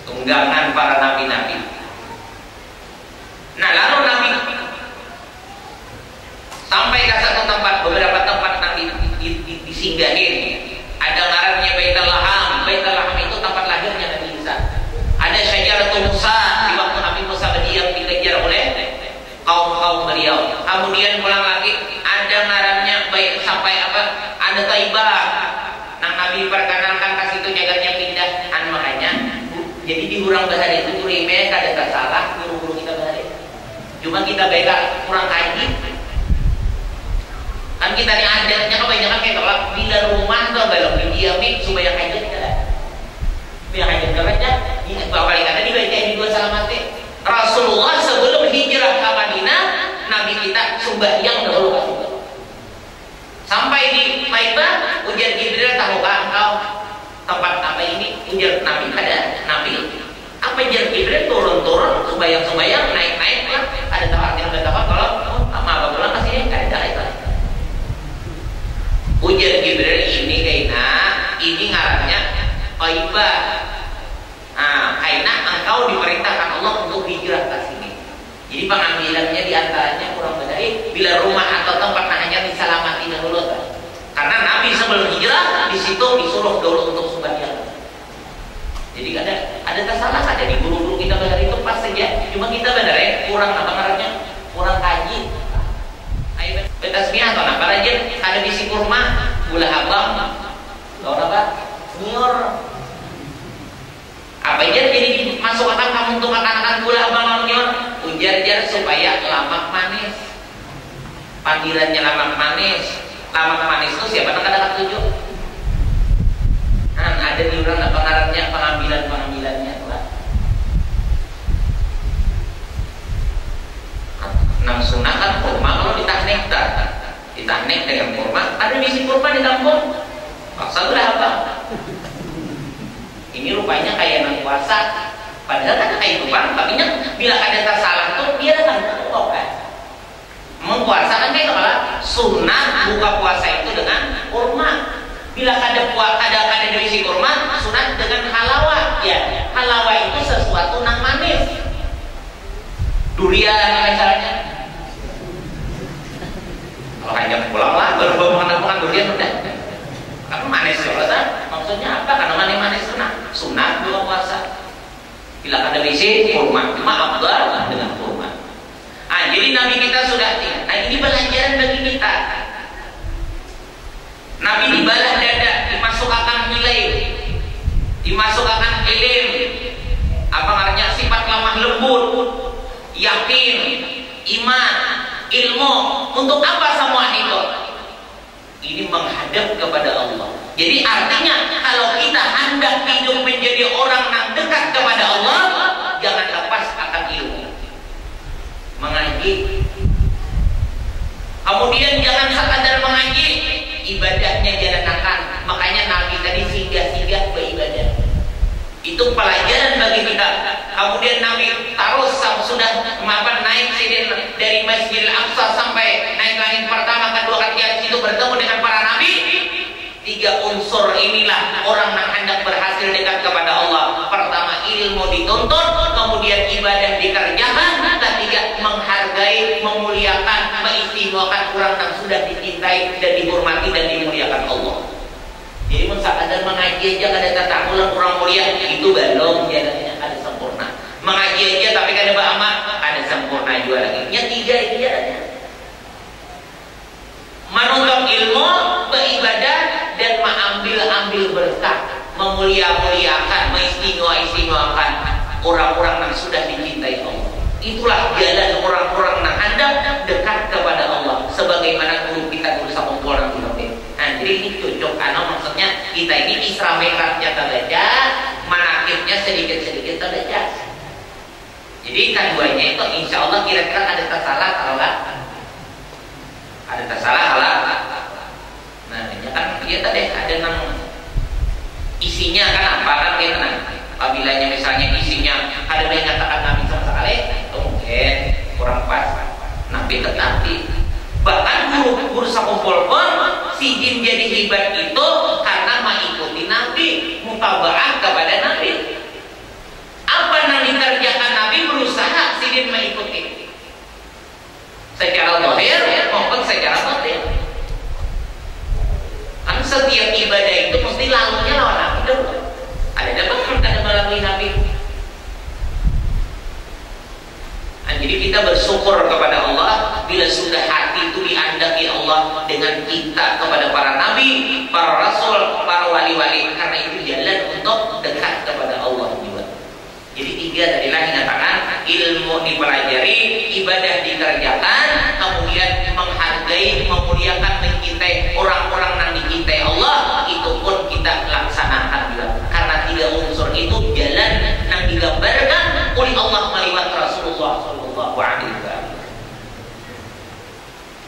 S2: Tunggangan para nabi-nabi. Nah lalu Nabi sampai ke satu tempat, beberapa tempat Nabi disinggahin. Ada ngarannya Baitul Laham. Baitul Laham itu tempat lahirnya Nabi Isa. Ada Syajaratul Musa di waktu Nabi Musa berdiam dikejar oleh kaum beliau. Kemudian pulang lagi ada ngarannya baik sampai apa? Ada Taibah. Nah Nabi perkenalkan kasih itu jagatnya pindah. Makanya jadi di hurang bahari itu kurime kada salah guru-guru kita bahari. Cuma kita beda kurang kaji. Kan kita ini adatnya kebanyakan kayak kalau bila rumah tuh belok didiamin supaya kajian kita ada. Biar kajian kerja, ini bapak kata dibaca di dua salamati. Rasulullah sebelum hijrah ke Madinah, Nabi kita sembahyang dahulu ke situ. Sampai di Maibah, ujar Jibril tahukah engkau tempat apa ini? Ujar Nabi ada Nabi. Apa ujar Jibril turun sembahyang naik lah. Ada tawatir kalau apa pulang ke sini ada itu. Ujar Jibril ini ini ngarannya Taibah. Karena engkau diperintahkan Allah untuk hijrah ke sini. Jadi pengambilannya diantaranya kurang dari bila rumah atau tempat hanya diselamati dahulu. Karena Nabi sebelum hijrah di situ disuruh dulu untuk sembahyang. Jadi ada tersalah ada di guru-guru kita benar itu pas saja. Cuma kita benar ya kurang apa namanya kurang kaji. Ayo betasmiah atau apa aja ada bisi kurma gula abang. Tahu apa? Nior. Apa aja jadi masukkan kamu untuk makan gula abang nior. Ujar-jar supaya lamak manis. Panggilannya lamak manis. Lamak manis itu siapa yang kata tujuh? Ada di orang pengarannya pengambilannya lah. Nang sunnah kan kurma kalau ditahnik dengan kurma ada bisi kurma di kampung. Paksa udah apa? Ini rupanya kayak nang puasa. Padahal kan kayak itu bang. Tapi bila ada tersalah tuh dia kan kok kan. Mempuasa kan kayak kepala sunnah buka puasa itu dengan kurma. Bila ada divisi kurma, sunat dengan halawa. Ya, halawa itu sesuatu nang manis. Durian misalnya. Kalau hanya pulang lah, baru mengenal durian udah. Kan manis ya, maksudnya apa? Karena manis sunat buka puasa. Bila ada divisi kurma, cuma abdal dengan kurma. Jadi Nabi kita sudah. Nah ini pelajaran bagi kita. Nabi dibalah dada, dimasukkan nilai, dimasukkan ilim, apa namanya sifat lemah lembut, yakin, iman, ilmu. Untuk apa semua itu? Ini menghadap kepada Allah. Jadi artinya kalau kita hendak hidup menjadi orang yang dekat kepada Allah, jangan lepas akan ilmu, mengaji. Kemudian jangan sekadar mengaji, ibadahnya jalankan. Makanya Nabi tadi singgah-singgah beribadah. Itu pelajaran bagi kita. Kemudian Nabi terus sudah naik dari Masjidil Aqsa sampai bertemu dengan para nabi. 3 unsur inilah orang yang hendak berhasil dekat kepada Allah. Pertama, ilmu dituntut, kemudian ibadah dikerjakan, ketiga, menghargai, memuliakan, mengistimewakan orang yang sudah dicintai dan dihormati dan dimuliakan Allah. Jadi sekadar mengaji aja kada tatakulan orang mulia itu belum jalannya ada sempurna. Mengaji aja tapi kada beramal ada sempurna juga lagi. Yang 3 ini jalannya. Menuntut ilmu, beribadah, dan mengambil berkah, memuliakan, mengistimewakan orang-orang yang sudah dicintai Allah. Itulah jalan orang-orang yang hendak dekat kepada Allah. Sebagaimana guru kita Guru Sampul orang itu. Nah, jadi ini cocok karena maksudnya kita ini Isra Mi'rajnya terbaca, manakibnya sedikit-sedikit terbaca. Jadi keduanya itu insya Allah kira-kira ada tersalah kalau ada tersalah kalau nah ini kan dia tadi ada nang isinya kan apa kan dia tenang apabila misalnya isinya ada yang katakan Nabi sama sekali mungkin kurang pas Nabi tetapi bahkan guru sakumpul pun si jin jadi hebat itu karena mengikuti Nabi, mutaba'ah kepada Nabi. Apa yang dikerjakan Nabi berusaha si jin mengikuti secara zahir maupun secara batin. Kan setiap ibadah itu mesti lalunya lawan Nabi dulu. Ada dapat kada melalui Nabi. Nah, jadi kita bersyukur kepada Allah bila sudah hati itu diandaki Allah dengan cinta kepada para nabi, para rasul, para wali-wali, karena itu jalan untuk dekat kepada Allah juga. Jadi 3 tadilah dikatakan ilmu dipelajari, ibadah dikerjakan, kemudian menghargai, memuliakan, mencintai orang-orang yang dicintai Allah, itu pun kita laksanakan juga. Karena 3 unsur itu jalan yang digambarkan oleh Allah lewat Rasulullah Sallallahu Alaihi Wasallam.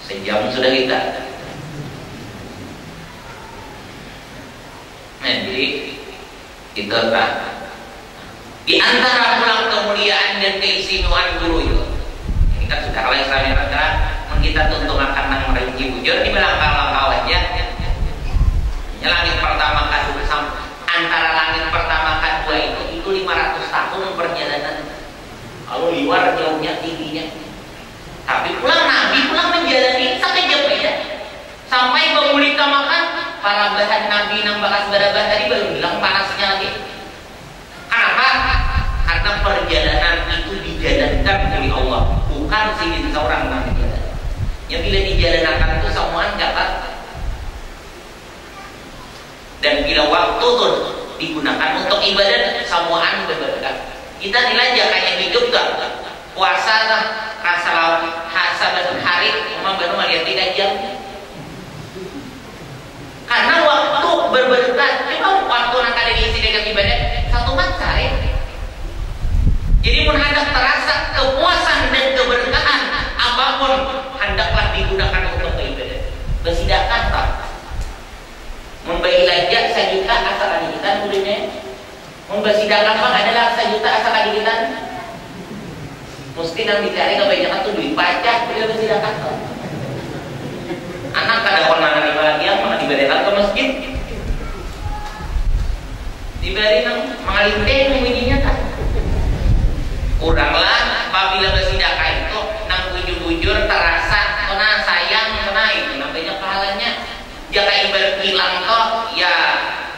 S2: Sejam sudah kita. Nah, jadi kita tak. Di antara pulang kemuliaan dan keistimewaan guru itu, ini kan sudah kalau Islam yang kita tuntut akan nang merinci bujur di belakang aja. Langit pertama kedua antara langit pertama kedua itu 500 tahun perjalanan. Kalau luar jauhnya tingginya. Tapi pulang Nabi pulang menjalani sekejap aja. Sampai memulihkan makan para bahan Nabi nang bakas barabah tadi baru bilang panasnya lagi. Kenapa? Karena perjalanan itu dijalankan oleh Allah, bukan silin seorang yang dijalankan. Yang bila dijalankan itu semuanya dapat. Dan bila waktu itu digunakan untuk ibadah, semuanya berberkah. Kita nilai kayak hidup tak puasa lah, rasa lawan, satu hari, memang baru melihat 3 jam. Karena waktu berberkah, cuma waktu nak ada diisi dengan ibadah 1 masa ya. Jadi pun hendak terasa kepuasan dan keberkahan apapun hendaklah digunakan untuk beribadah. Bersidakkan tak? Membayi lajak 1 juta asal adikitan budenya. Membersidakkan bang adalah 1 juta asal adikitan. Mesti yang dicari kebanyakan tuh duit pajak bila bersidakkan tak? Anak kada konangan di bahagia mana diberikan ke masjid. Diberikan mengalinteng bunyinya tak? Kuranglah apabila bersidakah itu nang bujur-bujur terasa kena sayang kena itu namanya pahalanya. Jika ibarat hilang toh ya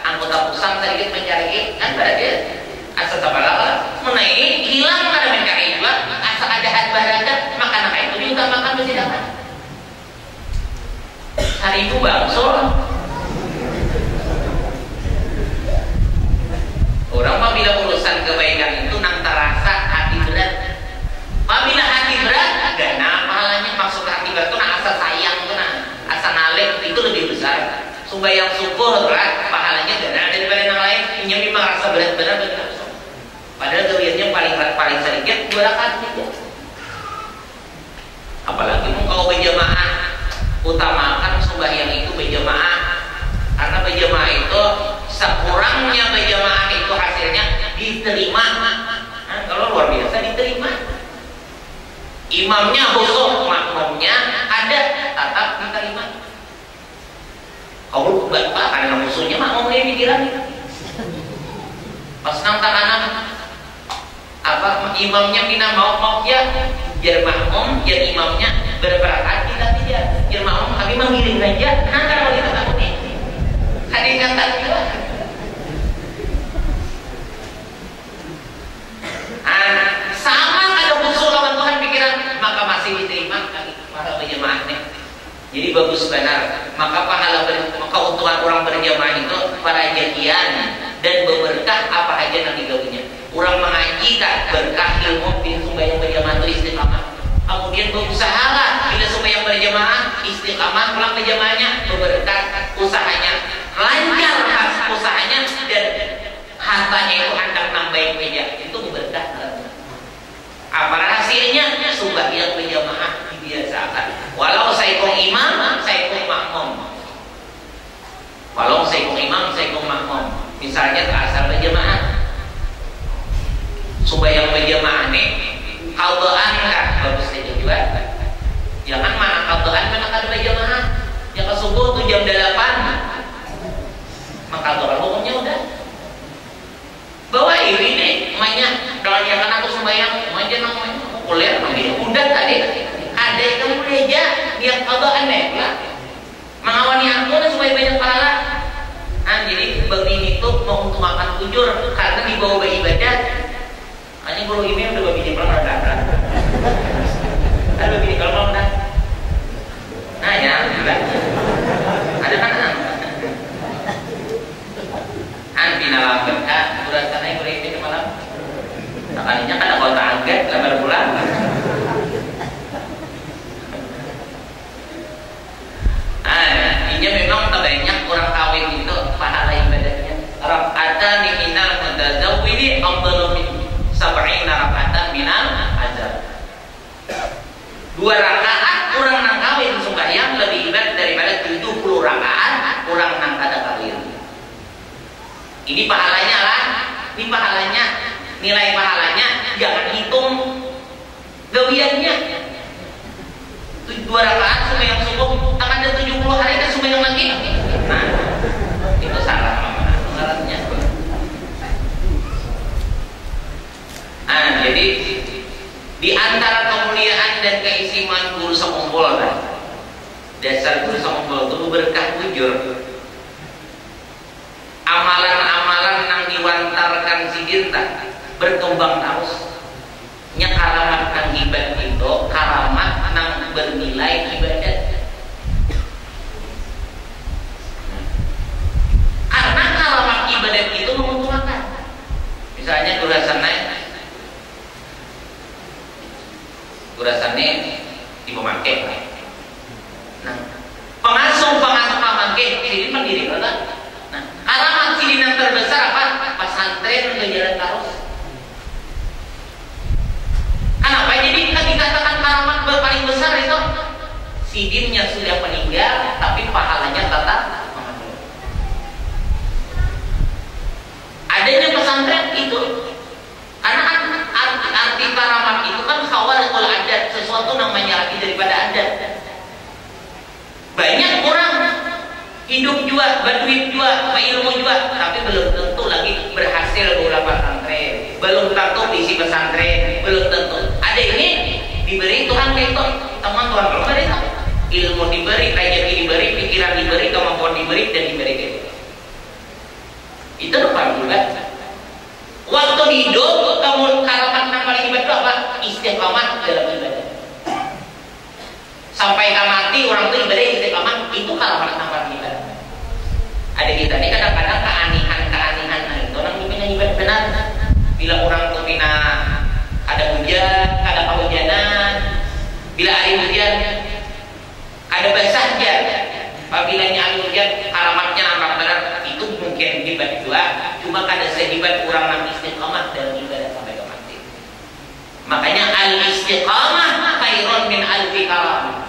S2: anggota pusat sedikit mencari kan berarti asal tabala menaik hilang kada mencari juga asal ada barada maka nak itu diutamakan bersidakah. Hari itu bangsul orang apabila urusan kebaikan itu nang terasa hati berat. Apabila hati berat dana pahalanya maksud hati berat itu nang asa sayang itu nang asa nalik itu lebih besar. Sumbayang syukur berat pahalanya dana daripada yang lain. Ini memang rasa berat-berat benar. Padahal duriannya paling sedikit 2 rakaat saja. Apalagi kalau berjamaah utamakan sembahyang itu berjamaah. Karena berjamaah itu sekurangnya berjamaah itu hasilnya diterima. Nah, kalau luar biasa diterima. Imamnya khusyuk, makmumnya ada tetap diterima. Kau bapak karena musuhnya mah mau mulai pikiran. Pas nang tangan apa imamnya pina mau ya biar makmum biar imamnya berberangkat kita tidak biar makmum kami mengiring aja nah kalau kita takut ini hadir kata juga sama ada musuh lawan Tuhan pikiran maka masih diterima para berjamaahnya. Jadi bagus benar. Maka pahala keuntungan orang berjamaah itu para jadian dan berberkah apa aja yang digabungnya. Orang mengaji tak berkah ilmu bin sembahyang berjamaah itu istiqamah. Kemudian berusaha lah bila sembahyang berjamaah istiqamah pulang berjamaahnya berberkah usahanya lancar usahanya dan hartanya itu hendak nambahin meja itu berberkah. Apa rahasianya? Sembahyang berjamaah dibiasakan. Walau saya kong imam, saya kong makmum. Walau saya kong imam, saya kong makmum. Misalnya asal berjamaah, sembahyang berjamaah nih, qadaan kan bagus itu juga. Jangan mana qadaan mana kada berjamaah. Yang ke subuh tuh jam 8, maka qadaan hukumnya udah. Bawa ini nih, mainnya kalau dia kan aku sembahyang, main namanya kuliah begini udah tadi ada yang kuliah aja dia qadaan nih lah mengawani aku supaya banyak pahala. Jadi begini itu mau untuk makan ujur karena dibawa beribadah. Ini kalau ini udah begini kalau ada ada begini kalau udah nah ya enggak ada kan Binalam berkah bulan tanah beribadah malam makanya kan kota angkat lebar bulan ini memang terbanyak orang kawin itu pahala ibadahnya rak'atan minal mutazawwidi afdalu min 70 rak'atan minal azab 2 rakaat orang nang kawin sembahyang lebih ibadah daripada 70 rakaat orang nang kada kawin. Ini pahalanya lah, ini pahalanya, nilai pahalanya jangan hitung gawiannya. 2 rakaat sembahyang subuh, akan ada 70 hari kan sembahyang lagi. Nah, itu salah syaratnya. Jadi di antara kemuliaan dan keistimewaan guru sekumpul kan, dasar guru sekumpul itu berkah bujur. Amalan-amalan yang diwantarkan si dirta berkembang terus. Nya karamat nang ibadah itu karamat nang bernilai ibadat. Karena karamat ibadat itu menguntungkan. Misalnya gurasannya di pemakai. Nah, pengasuh pemakai jadi mandiri kan? Nah, alamat sidin yang terbesar apa? Pesantren berjalan terus. Kenapa? Jadi kita dikatakan alamat paling besar itu sidinnya sudah meninggal, tapi pahalanya tetap mengalir. Adanya pesantren itu, karena arti karamat itu kan khawariqul adat, sesuatu yang menyalahi daripada adat. Banyak orang hidup juga, berduit juga, berilmu juga, tapi belum tentu lagi berhasil gula pesantren, belum tentu isi pesantren, belum tentu. Ada ini diberi Tuhan itu, teman Tuhan beri ilmu diberi, rezeki diberi, pikiran diberi, kemampuan diberi dan diberi itu. Itu depan juga. Waktu hidup kamu karamat yang paling ibadah apa? Istiqamah dalam ibadah. Sampai mati orang itu ibadah istiqamah itu karamat yang paling ibadah. Ada kita ini kadang-kadang keanihan itu orang pina ibadah benar. Bila orang tuh pina ada hujan, ada kehujanan. Bila hari hujan, ada basah aja. Apabila hari hujan, karamatnya nampak benar. Itu mungkin ibadah juga. Cuma kada sehebat orang yang istiqamah dalam ibadah sampai ke mati. Makanya al-istiqamah khairun min alfi karam.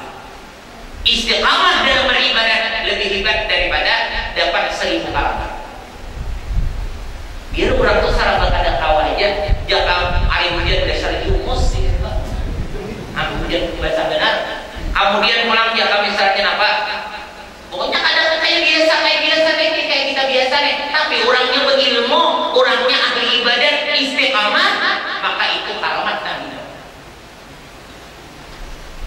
S2: Istiqamah dalam beribadah lebih hebat daripada dapat 1000 karamat. Biar orang tuh sarang ada kawan aja, jangan air hujan dasar humus gitu. Hujan bahasa benar. Kemudian pulang jaga misalnya apa? Pokoknya kadang kayak biasa orangnya berilmu, orangnya ahli ibadat, istiqamah, maka itu karamat Nabi.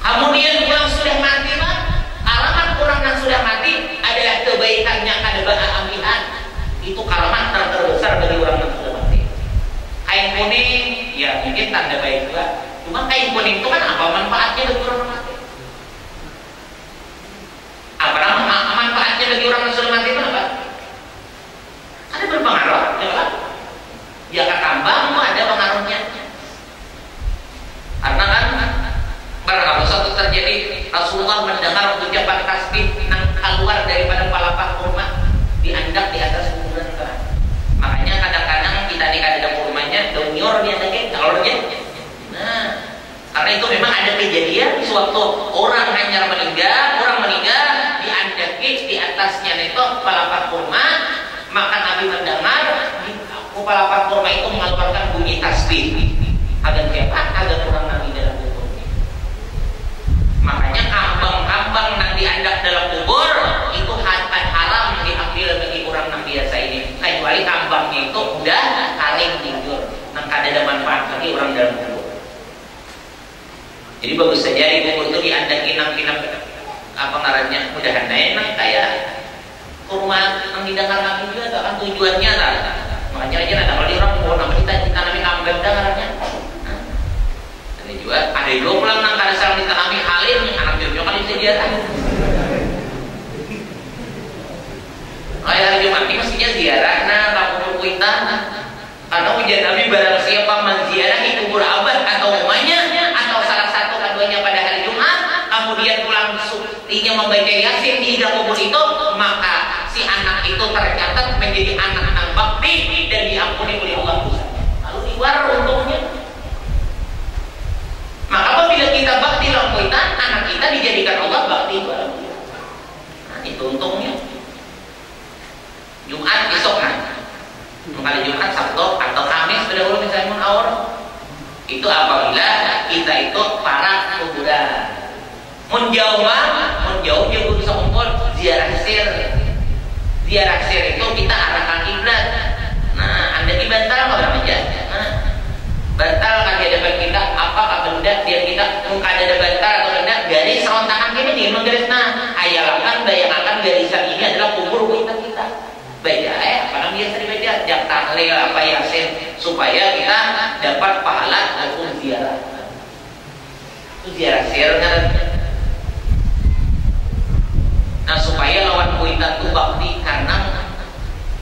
S2: Kemudian orang sudah mati, Pak, karamat orang yang sudah mati adalah kebaikannya kada ambihan. Itu karamat terbesar bagi orang yang sudah mati. Kain kuning, ya mungkin tanda baik juga. Cuma kain kuning itu kan apa manfaatnya bagi orang yang mati? Apa manfaatnya bagi orang yang sudah mati itu apa? Ada berpengaruh, ya kan? Jika tambang ada pengaruhnya. Karena kan barangkali suatu terjadi Rasulullah mendengar ucapan tasbih yang keluar daripada palapa kurma diandak di atas kuburan kan. Makanya kadang-kadang kita di kadang kurmanya donyor dia ada kalornya. Nah, karena itu memang ada kejadian suatu orang hanya meninggal diandaki di atasnya itu palapa kurma, maka Nabi mendengar palapa kurma itu mengeluarkan bunyi tasbih. Agar siapa? Agar orang Nabi dalam kubur. Makanya ambang-ambang yang diandak dalam kubur itu haram diambil bagi orang yang biasa ini. Kecuali ambangnya itu udah karing tidur, nang kada ada manfaat bagi orang dalam kubur. Jadi bagus saja di kubur itu diandaki nang apa ngarannya mudahan enak kayak kurma yang didengar Nabi juga kan tujuannya lah. Makanya aja ada kalau di orang kubur nama kita nabi ngambek dengarnya. Ini juga ada dua pulang nang kada salah ditanami alim anak cucu kan disediakan. Hari Jumat ini mestinya ziarah kampung Kuitah. Karena ujian Nabi barang siapa menziarahi kubur abad atau umanya atau salah satu keduanya pada hari Jumat, kemudian pulang sudinya membaca Yasin di hidang kubur itu, maka si anak itu tercatat menjadi anak bakti dan diampuni oleh Allah. Lalu diwar untungnya. Maka apabila kita bakti dalam Kuitah, anak kita dijadikan Allah bakti dalam Kuitah. Nah, itu untungnya. Jumat besok kali Jumat, Sabtu atau Kamis berdahulu misalnya mun itu apabila kita itu para kuburan. Mun jauh dia bisa kumpul ziarah sir. Ziarah sir itu kita arahkan kiblat. Nah, Anda di Bantal apa aja? Nah, Bantal kan di depan kita apa benda dia kita muka ada Bantal atau benda garis serontakan ini nih menggaris ayalakan bayangkan garisan ini adalah kubur kita. Baca apa namanya biasa dibaca jak tahlil apa Yasin supaya kita dapat pahala maupun ziarah. Itu ziarah sir kan. Nah, supaya lawan Kuitah itu bakti karena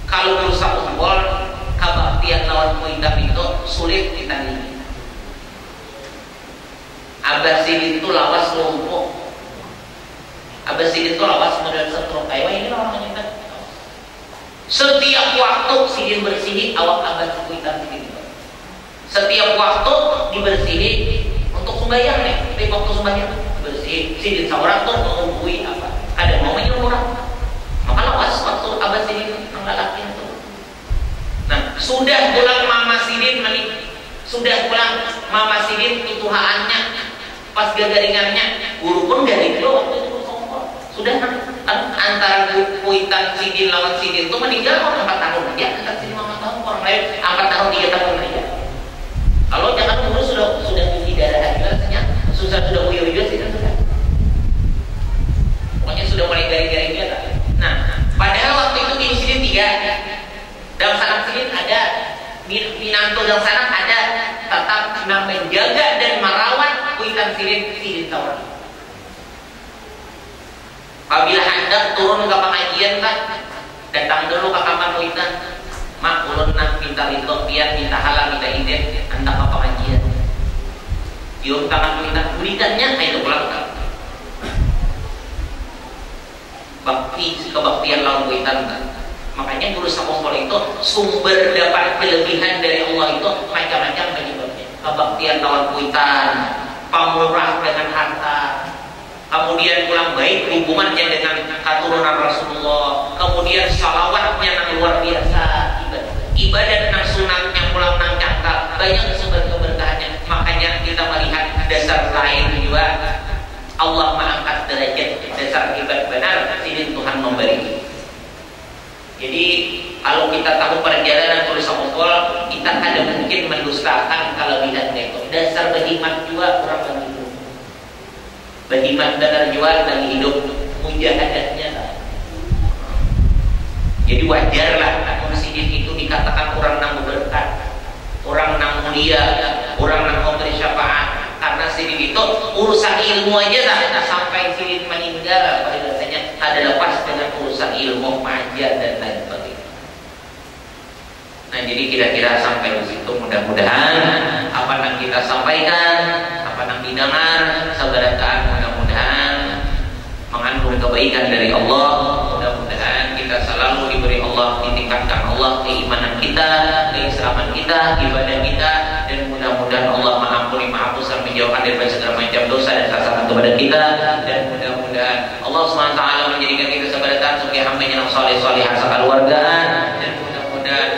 S2: kalau berusaha kumpul kebaktian lawan Kuitah itu sulit ditandingi. Abah Sidin itu lawas lumpuh. Abah Sidin itu lawas model stroke kayak ini orang kita. Setiap waktu Sidin bersihin awak abad Kuitah Sidin. Setiap waktu dibersihin untuk sembahyang nih. Setiap waktu sembahyang bersihin. Sidin seorang tuh mengumpui apa? Ada maunya orang. Maka lawas waktu abad Sidin menggalakin itu. Nah, sudah pulang Mama Sidin sudah pulang Mama Sidin tutuhaannya pas gagaringannya. Guru pun dari itu waktu itu sombong. Sudah antara Kuitah Sidin lawan Sidin itu meninggal orang 4 tahun aja, antara Sidin 4 tahun orang lain 4 tahun 3 tahun aja. Kalau jangan umur sudah cuci darah juga rasanya sudah uyu sih kan sudah. Pokoknya sudah mulai garing-garing dia tak. Nah, padahal waktu itu di Sidin 3 dalam sanak Sidin ada Minanto dalam sanak ada tetap menjaga dan merawat Kuitah Sidin Taurat. Apabila hendak turun ke pengajian kan, datang dulu ke kamar Kuitah. Mak ulun nak minta ridho biar minta halal minta izin hendak ke pengajian. Yuk tangan Kuitah, berikannya itu pulang kan. Kebaktian lawan Kuitah kan. Makanya guru sakumpul itu sumber dapat kelebihan dari Allah itu macam-macam penyebabnya. Kebaktian lawan Kuitah, pamurah dengan harta. Kemudian pulang baik hubungannya dengan keturunan Rasulullah. Kemudian salawatnya yang luar biasa. Ibadah dan sunatnya pulang nang cangkal. Banyak sumber keberkahannya. Makanya kita melihat dasar lain juga. Allah mengangkat derajat dasar ibadah benar. Sidin Tuhan memberi. Jadi kalau kita kita tahu perjalanan tulis kumpul, kita ada mungkin mendustakan kelebihan itu. Dasar berhimat juga orang lagi hidup. Berhimat benar jual lagi hidup, mujahadatnya. Jadi wajarlah sidin itu dikatakan orang nang berkat, orang nang mulia, orang nang memberi syafaat. Karena sidin itu urusan ilmu aja tak sampai sidin meninggal, biasanya ada lepas dengan urusan ilmu, maja dan lain sebagainya. Nah, jadi kira-kira sampai di situ mudah-mudahan apa yang kita sampaikan, apa yang didengar, sabarataan mudah-mudahan mengandung kebaikan dari Allah. Mudah-mudahan kita selalu diberi Allah, ditingkatkan Allah keimanan kita, keislaman kita, ibadah kita, dan mudah-mudahan Allah mengampuni, menghapuskan, menjauhkan dari segala macam dosa dan kesalahan kepada kita, dan mudah-mudahan Allah SWT menjadikan kita sabarataan sebagai hamba-Nya yang saleh-salehah sekeluargaan, dan mudah-mudahan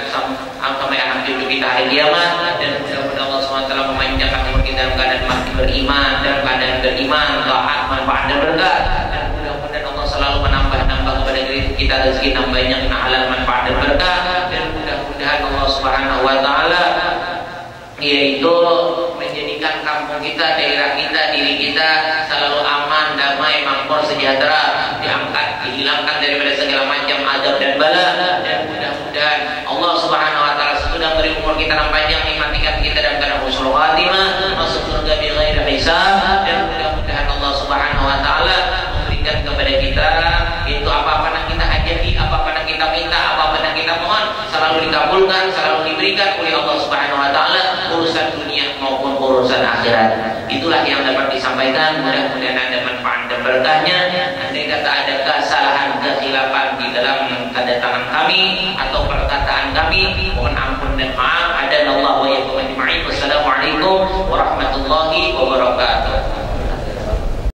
S2: sampai anak cucu kita hari kiamat, dan mudah-mudahan Allah SWT memanjangkan umur kita dalam keadaan masih beriman, dalam keadaan beriman, taat, manfaat dan berkah, dan mudah-mudahan Allah selalu menambah-nambah kepada diri kita rezeki nambahnya kena halal, manfaat dan berkah, dan mudah-mudahan Allah Subhanahu wa taala yaitu menjadikan kampung kita, daerah kita, diri kita selalu aman, damai, makmur, sejahtera, diangkat, dihilangkan daripada segala macam azab dan bala, dan mudah-mudahan Allah Subhanahu wa taala sudah beri umur kita yang panjang, nikmatikan kita dalam keadaan husnul khatimah, masuk surga bi ghairi hisab, dan mudah-mudahan Allah Subhanahu wa taala memberikan kepada kita itu apa-apa yang kita hajati, apa-apa yang kita minta, apa-apa yang kita mohon selalu dikabulkan, selalu diberikan oleh Allah Subhanahu wa taala, urusan dunia maupun urusan akhirat. Itulah yang dapat disampaikan, mudah-mudahan ada manfaat dan berkahnya. Andai kata ada kesalahan, kesilapan di dalam tanda tangan kami atau perkataan kami, mohon ampun dan maaf. Ada Allah